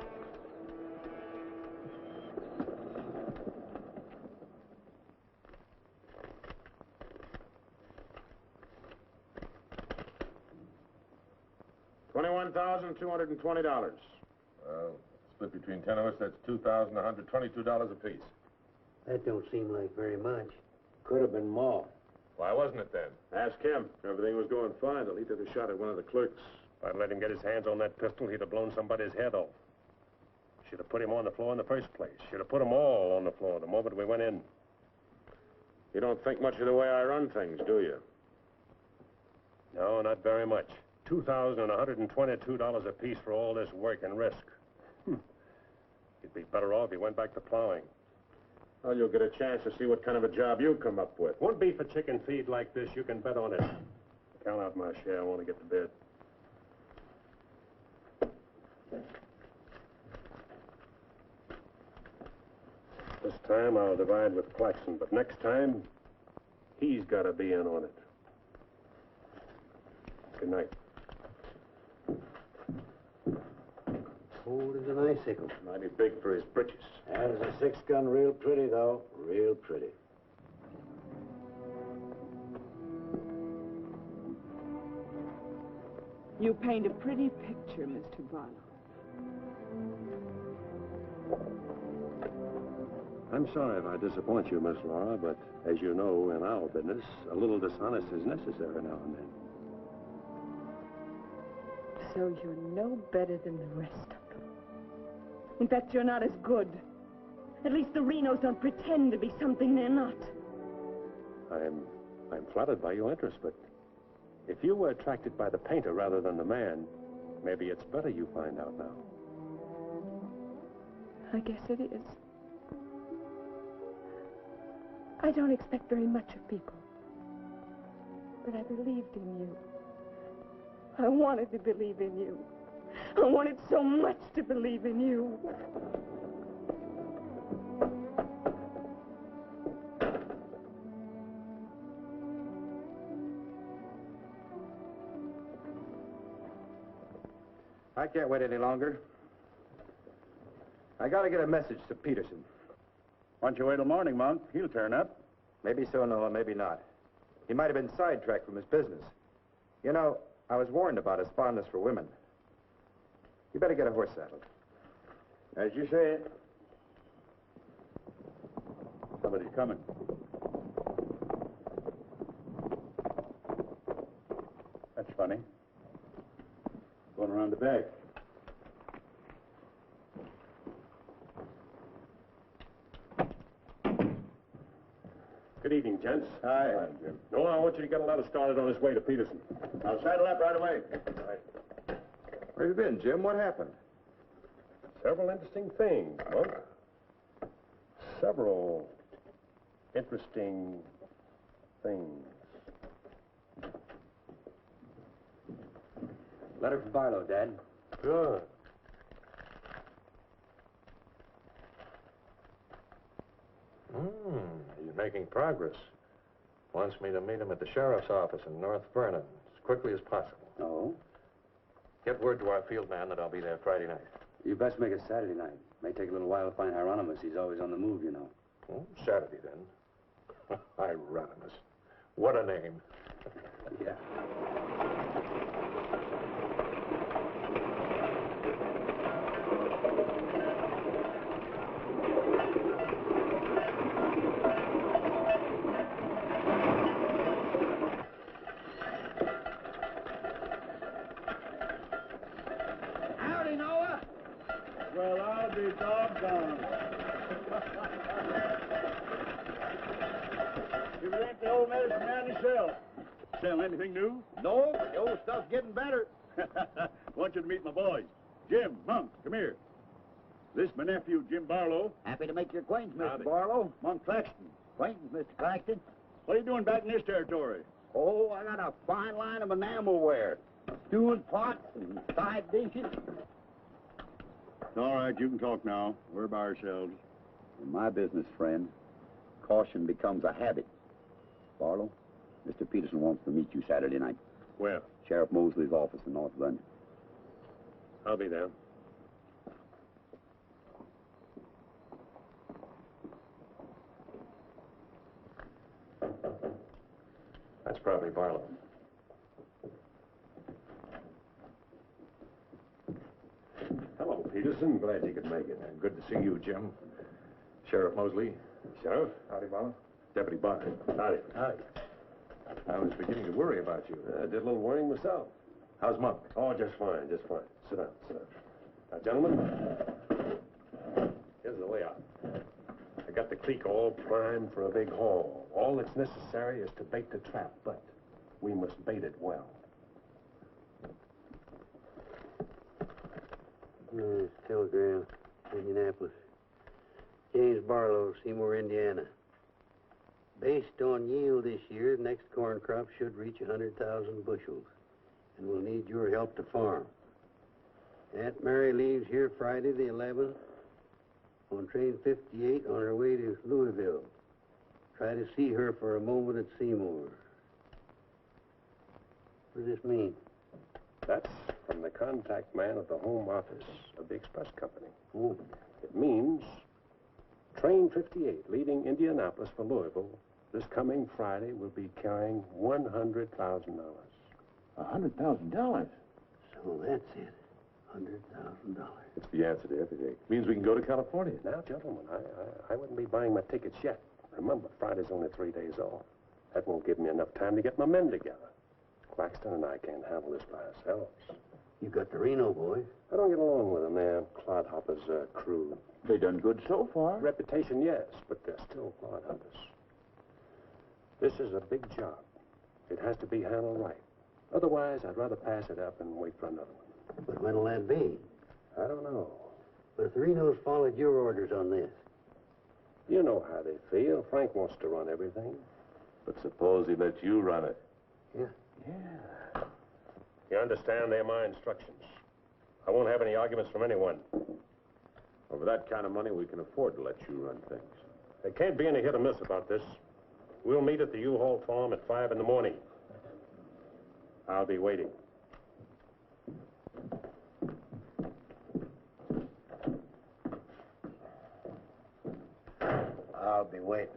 $21,220. Well, split between 10 of us, that's $2,122 apiece. That don't seem like very much. Could have been more. Why wasn't it then? Ask him. Everything was going fine till he took a shot at one of the clerks. If I'd let him get his hands on that pistol, he'd have blown somebody's head off. Should have put him on the floor in the first place. Should have put them all on the floor the moment we went in. You don't think much of the way I run things, do you? No, not very much. $2,122 apiece for all this work and risk. You'd be better off if you went back to plowing. Well, you'll get a chance to see what kind of a job you come up with. One beef a chicken feed like this, you can bet on it. Count out my share. I want to get to bed. This time I'll divide with Claxon, but next time, he's got to be in on it. Good night. Cold as an icicle. Mighty big for his britches. That is a 6-gun, real pretty, though. Real pretty. You paint a pretty picture, Mr. Barlow. I'm sorry if I disappoint you, Miss Laura, but as you know, in our business, a little dishonest is necessary now and then. So you're no better than the rest of them. In fact, you're not as good. At least the Renos don't pretend to be something they're not. I'm flattered by your interest, but if you were attracted by the painter rather than the man, Maybe it's better you find out now. I guess it is. I don't expect very much of people. But I believed in you. I wanted to believe in you. I wanted so much to believe in you. I can't wait any longer. I gotta get a message to Peterson. Why don't you wait till morning, Monk? He'll turn up. Maybe so, Noah, maybe not. He might have been sidetracked from his business. You know, I was warned about his fondness for women. You better get a horse saddled. As you say it. Somebody's coming. That's funny. Going around the back. Good evening, gents. Hi. Hi, Jim. No, I want you to get a letter started on his way to Peterson. I'll saddle up right away. Where have you been, Jim? What happened? Several interesting things, Monk. Several interesting things. Letter from Barlow, Dad. Good. He's making progress. Wants me to meet him at the sheriff's office in North Vernon as quickly as possible. Oh? Get word to our field man that I'll be there Friday night. You best make it Saturday night. May take a little while to find Hieronymus. He's always on the move, you know. Oh, Saturday, then. Hieronymus. What a name. Yeah. Howdy, Noah. Well, I'll be doggone. You ain't the old medicine man yourself. Sell anything new? No, but the old stuff's getting better. Want you to meet my boys. Jim, Monk, come here. This is my nephew, Jim Barlow. Happy to make your acquaintance, Mr. Howdy. Barlow. Monk Claxton. Acquaintance, Mr. Claxton. What are you doing back in this territory? Oh, I got a fine line of enamelware. Stewing pots and side dishes. All right, you can talk now. We're by ourselves. In my business, friend, caution becomes a habit. Barlow, Mr. Peterson wants to meet you Saturday night. Where? Sheriff Mosley's office in North London. I'll be there. That's probably Barlow. Hello, Peterson. Glad you could make it. Good to see you, Jim. Sheriff Mosley. Sheriff? Howdy, Barlow. Deputy Barker. Howdy. Howdy. I was beginning to worry about you. I did a little worrying myself. How's Monk? Oh, just fine, just fine. Sit down, sit down. Now, gentlemen, here's the layout. I got the creek all primed for a big haul. All that's necessary is to bait the trap, but we must bait it well. Telegram, Indianapolis. James Barlow, Seymour, Indiana. Based on yield this year, the next corn crop should reach 100,000 bushels, and we'll need your help to farm. Aunt Mary leaves here Friday the 11th on train 58 on her way to Louisville. Try to see her for a moment at Seymour. What does this mean? That's from the contact man at the home office of the express company. Oh. It means train 58 leaving Indianapolis for Louisville this coming Friday will be carrying $100,000. $100,000? So that's it. $100,000. It's the answer to everything. Means we can go to California. Now, gentlemen, I wouldn't be buying my tickets yet. Remember, Friday's only 3 days off. That won't give me enough time to get my men together. Claxton and I can't handle this by ourselves. You got the Reno boys. I don't get along with them. They're clodhoppers, crude. They done good so far. Reputation, yes, but they're still clodhoppers. This is a big job. It has to be handled right. Otherwise, I'd rather pass it up and wait for another one. But when'll that be? I don't know. But if the Renos followed your orders on this. You know how they feel. Frank wants to run everything. But suppose he lets you run it. Yeah. Yeah. You understand, they're my instructions. I won't have any arguments from anyone. Over that kind of money, we can afford to let you run things. There can't be any hit or miss about this. We'll meet at the U-Haul farm at 5 in the morning. I'll be waiting. I'll be waiting.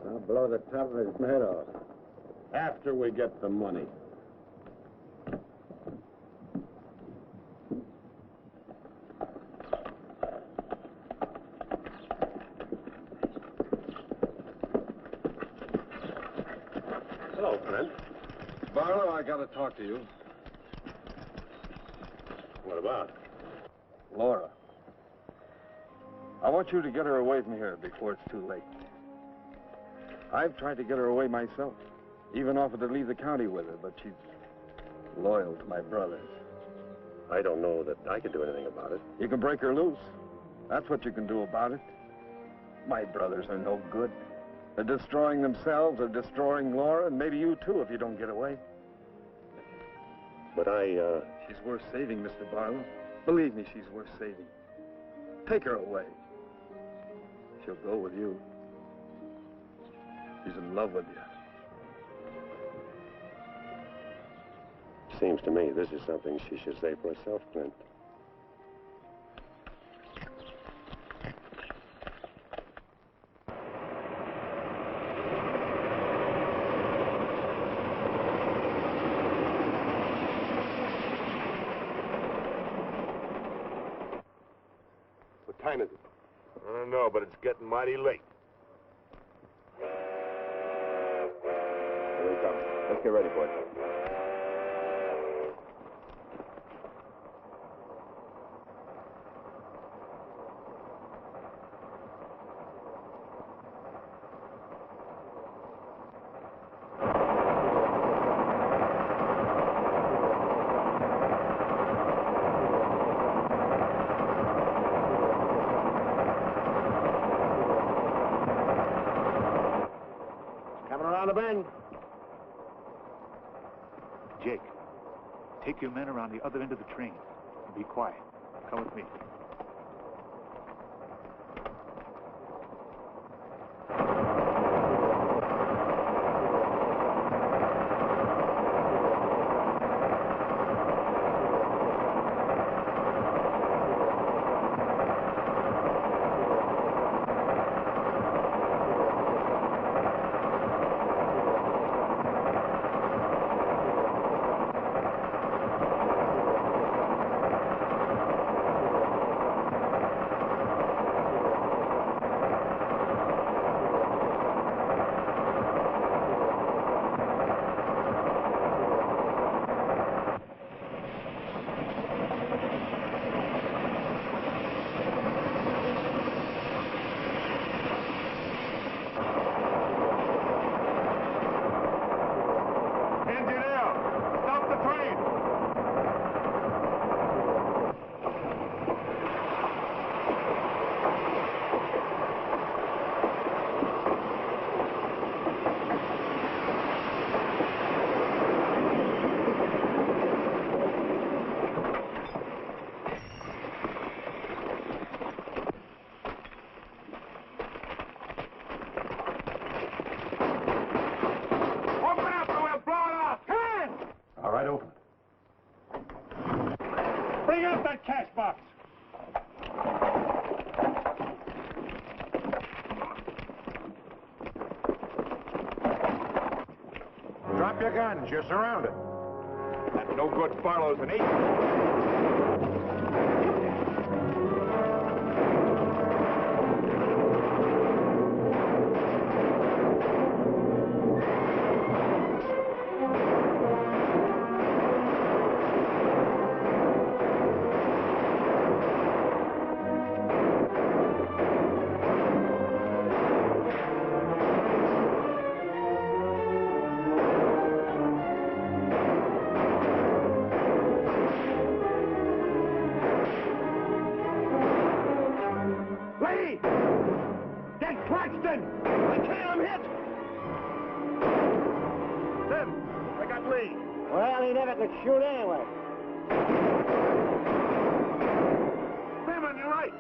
I'll blow the top of his head off. After we get the money. Hello, Clint. Barlow, I gotta talk to you. What about? Laura. I want you to get her away from here before it's too late. I've tried to get her away myself. Even offered to leave the county with her, but she's loyal to my brothers. I don't know that I can do anything about it. You can break her loose. That's what you can do about it. My brothers are no good. They're destroying themselves, they're destroying Laura, and maybe you too if you don't get away. But She's worth saving, Mr. Barlow. Believe me, she's worth saving. Take her away. She'll go with you. She's in love with you. seems to me this is something she should say for herself, Clint. What time is it? I don't know, but it's getting mighty late. Here he comes. Let's get ready for it. Coming around the bend. Jake, take your men around the other end of the train. And be quiet. Come with me. All right, open it. Bring out that cash box. Drop your guns. You're surrounded. That no-good Barlow's an agent. Sim, I got Lee. Well, he never could shoot anyway. Sim, on your right.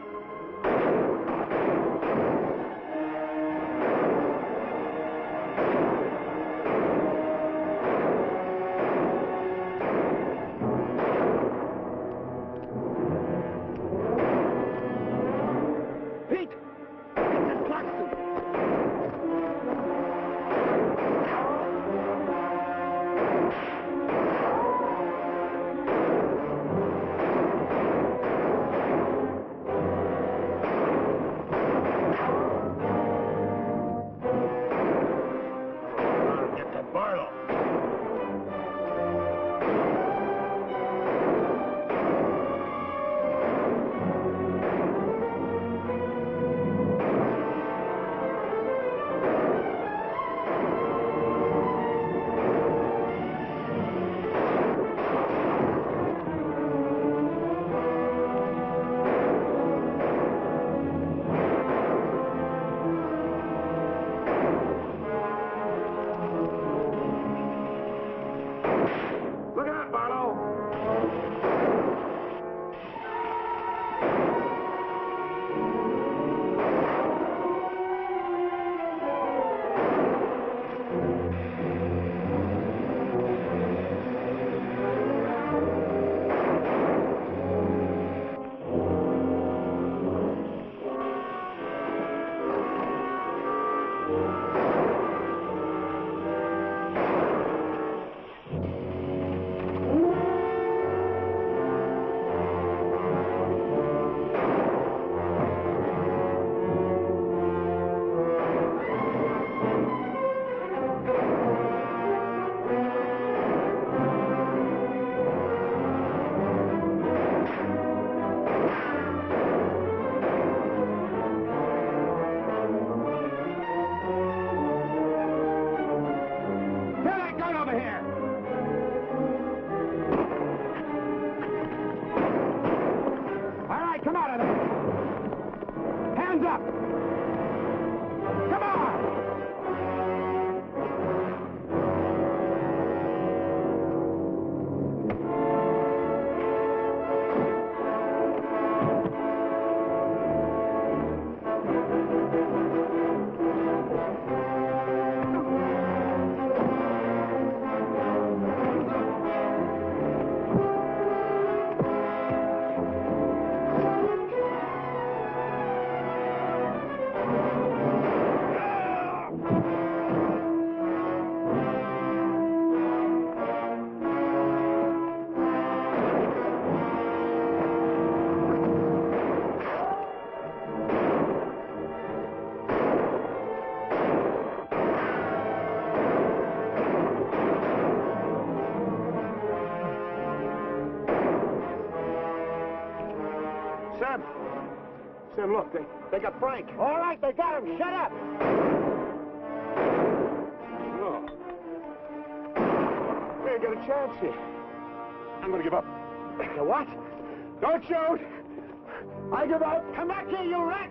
Sim, look, they got Frank. All right, they got him. Shut up. No. We ain't got a chance here. I'm gonna give up. You what? Don't shoot! I give up! Come back here, you rat!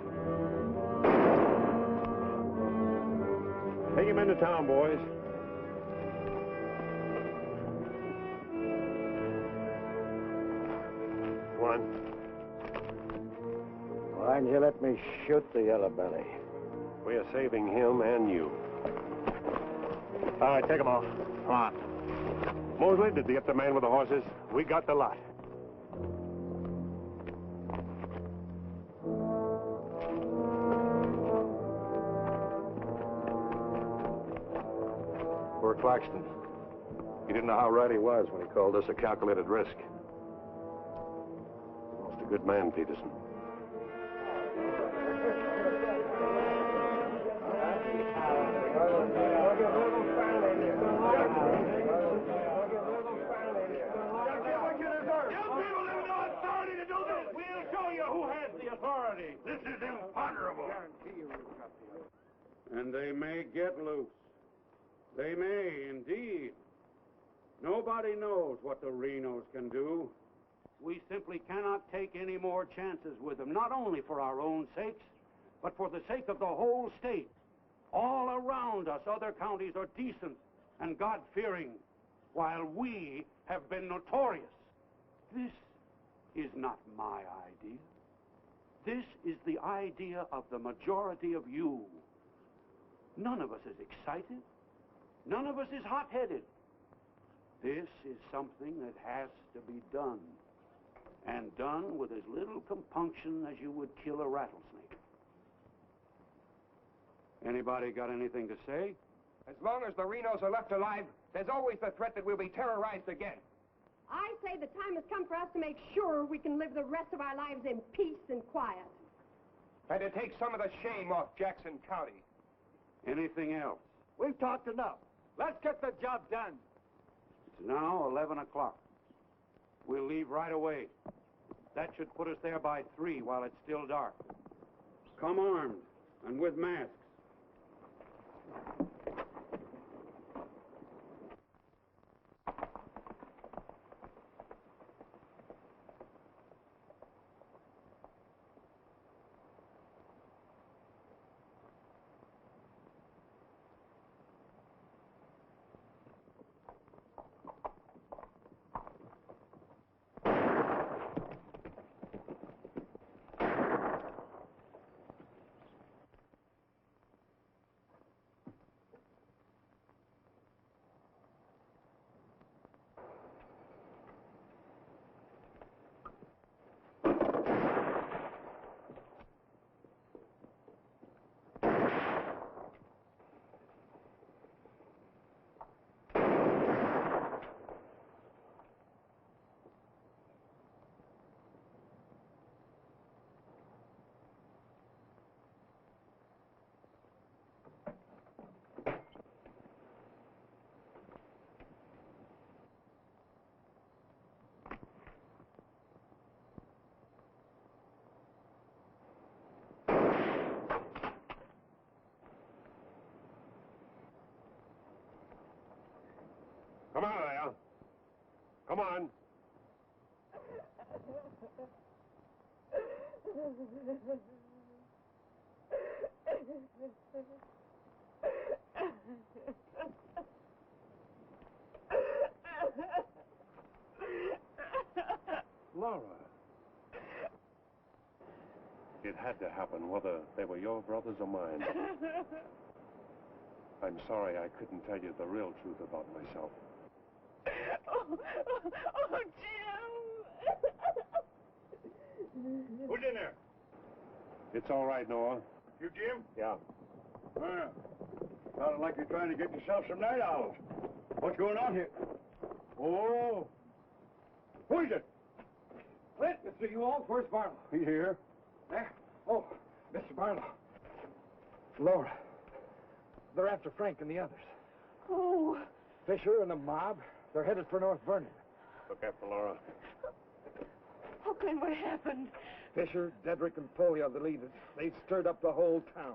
Take him into town, boys. One. Why didn't you let me shoot the yellow belly? We are saving him and you. All right, take them off. Come on. Mosley, did you get the man with the horses? We got the lot. Poor Claxton. He didn't know how right he was when he called this a calculated risk. Most a good man, Peterson. This is imponderable. And they may get loose. They may, indeed. Nobody knows what the Renos can do. We simply cannot take any more chances with them, not only for our own sakes, but for the sake of the whole state. All around us, other counties are decent, and God-fearing, while we have been notorious. This is not my idea. This is the idea of the majority of you. None of us is excited. None of us is hot-headed. This is something that has to be done, and done with as little compunction as you would kill a rattlesnake. Anybody got anything to say? As long as the Renos are left alive, there's always the threat that we'll be terrorized again. I say the time has come for us to make sure we can live the rest of our lives in peace and quiet. And to take some of the shame off Jackson County. Anything else? We've talked enough. Let's get the job done. It's now 11 o'clock. We'll leave right away. That should put us there by 3 while it's still dark. Come armed and with masks. Come on, there. Come on. Laura. It had to happen, whether they were your brothers or mine. I'm sorry I couldn't tell you the real truth about myself. Oh, Jim! Who's in there? It's all right, Noah. You, Jim? Yeah. Sounded like you're trying to get yourself some night owls. What's going on here? Oh. Who is it? Clint, Mr. Ewald, where's Barlow? He here. There? Oh, Mr. Barlow. Laura. They're after Frank and the others. Oh. Fisher and the mob. They're headed for North Vernon. Look after Laura. Oh, Clint, what happened? Fisher, Dedrick, and Foley are the leaders. They've stirred up the whole town.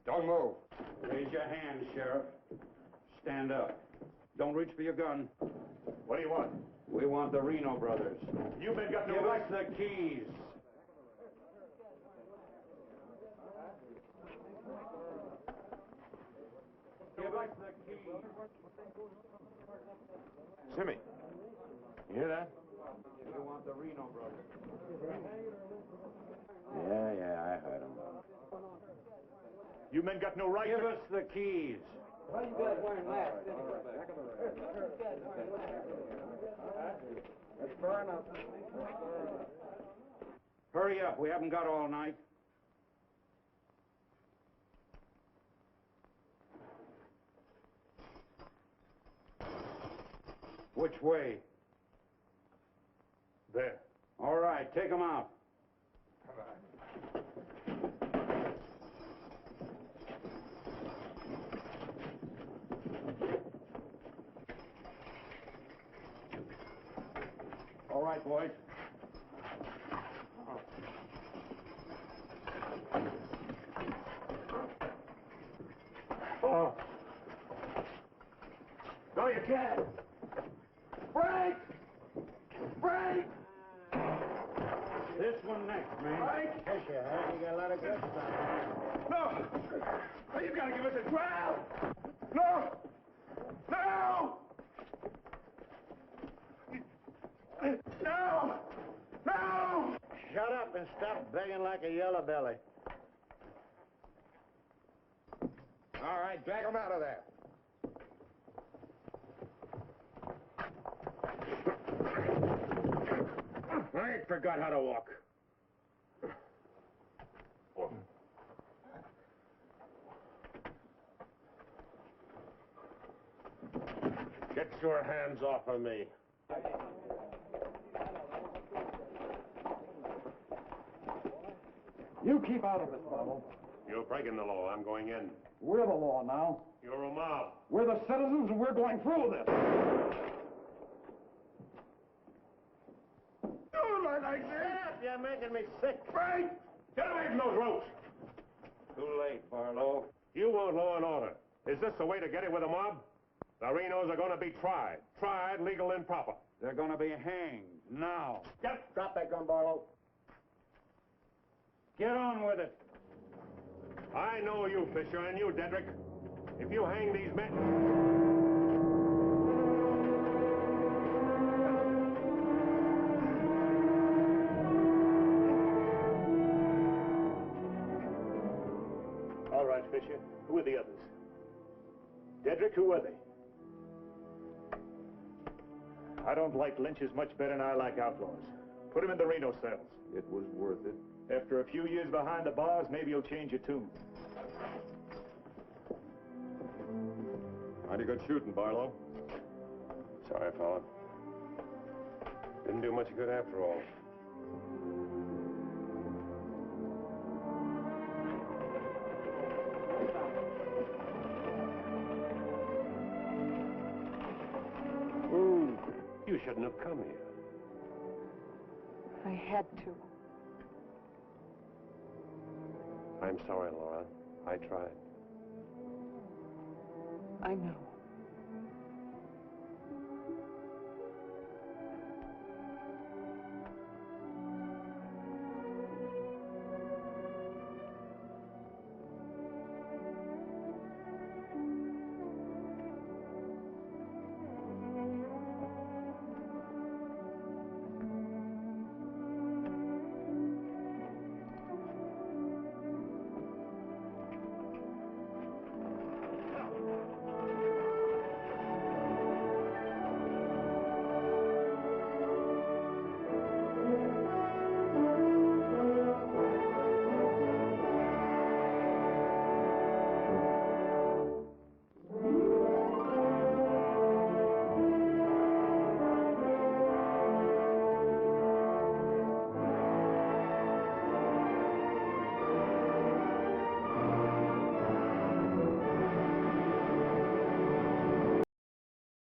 Don't move. Raise your hand, Sheriff. stand up. Don't reach for your gun. What do you want? We want the Reno Brothers. You men got no Give right. us the keys. Give us the keys. Simmy, you hear that? We want the Reno Brothers. Yeah, I heard him. You men got no right. Give us the keys. Why you guys wearing masks? That's fair enough. Hurry up. We haven't got all night. Which way? There. All right, take them out. All right, boys. Oh. No, you can't. Break! Break! This one next, man. Break! Yes, you have. You got a lot of guts on No! No, you gotta give us a trial! No! No! No! No! Shut up and stop begging like a yellow belly. All right, drag him out of there. I ain't forgot how to walk. Get your hands off of me. You keep out of it, Barlow. You're breaking the law. I'm going in. We're the law now. You're a mob. We're the citizens, and we're going through with this. Don't like this! You're making me sick. Break! Get away from those ropes! Too late, Barlow. You want law and order. Is this the way to get it with a mob? The Renos are going to be tried. Tried, legal, and proper. They're going to be hanged now. Drop that gun, Barlow. Get on with it. I know you, Fisher, and you, Dedrick. If you hang these men... All right, Fisher. Who are the others? Dedrick, who are they? I don't like lynches much better than I like outlaws. Put them in the Reno cells. It was worth it. After a few years behind the bars, maybe you'll change your tune. Mighty good shooting, Barlow. Sorry, fella. Didn't do much good after all. You shouldn't have come here. I had to. I'm sorry, Laura. I tried. I know.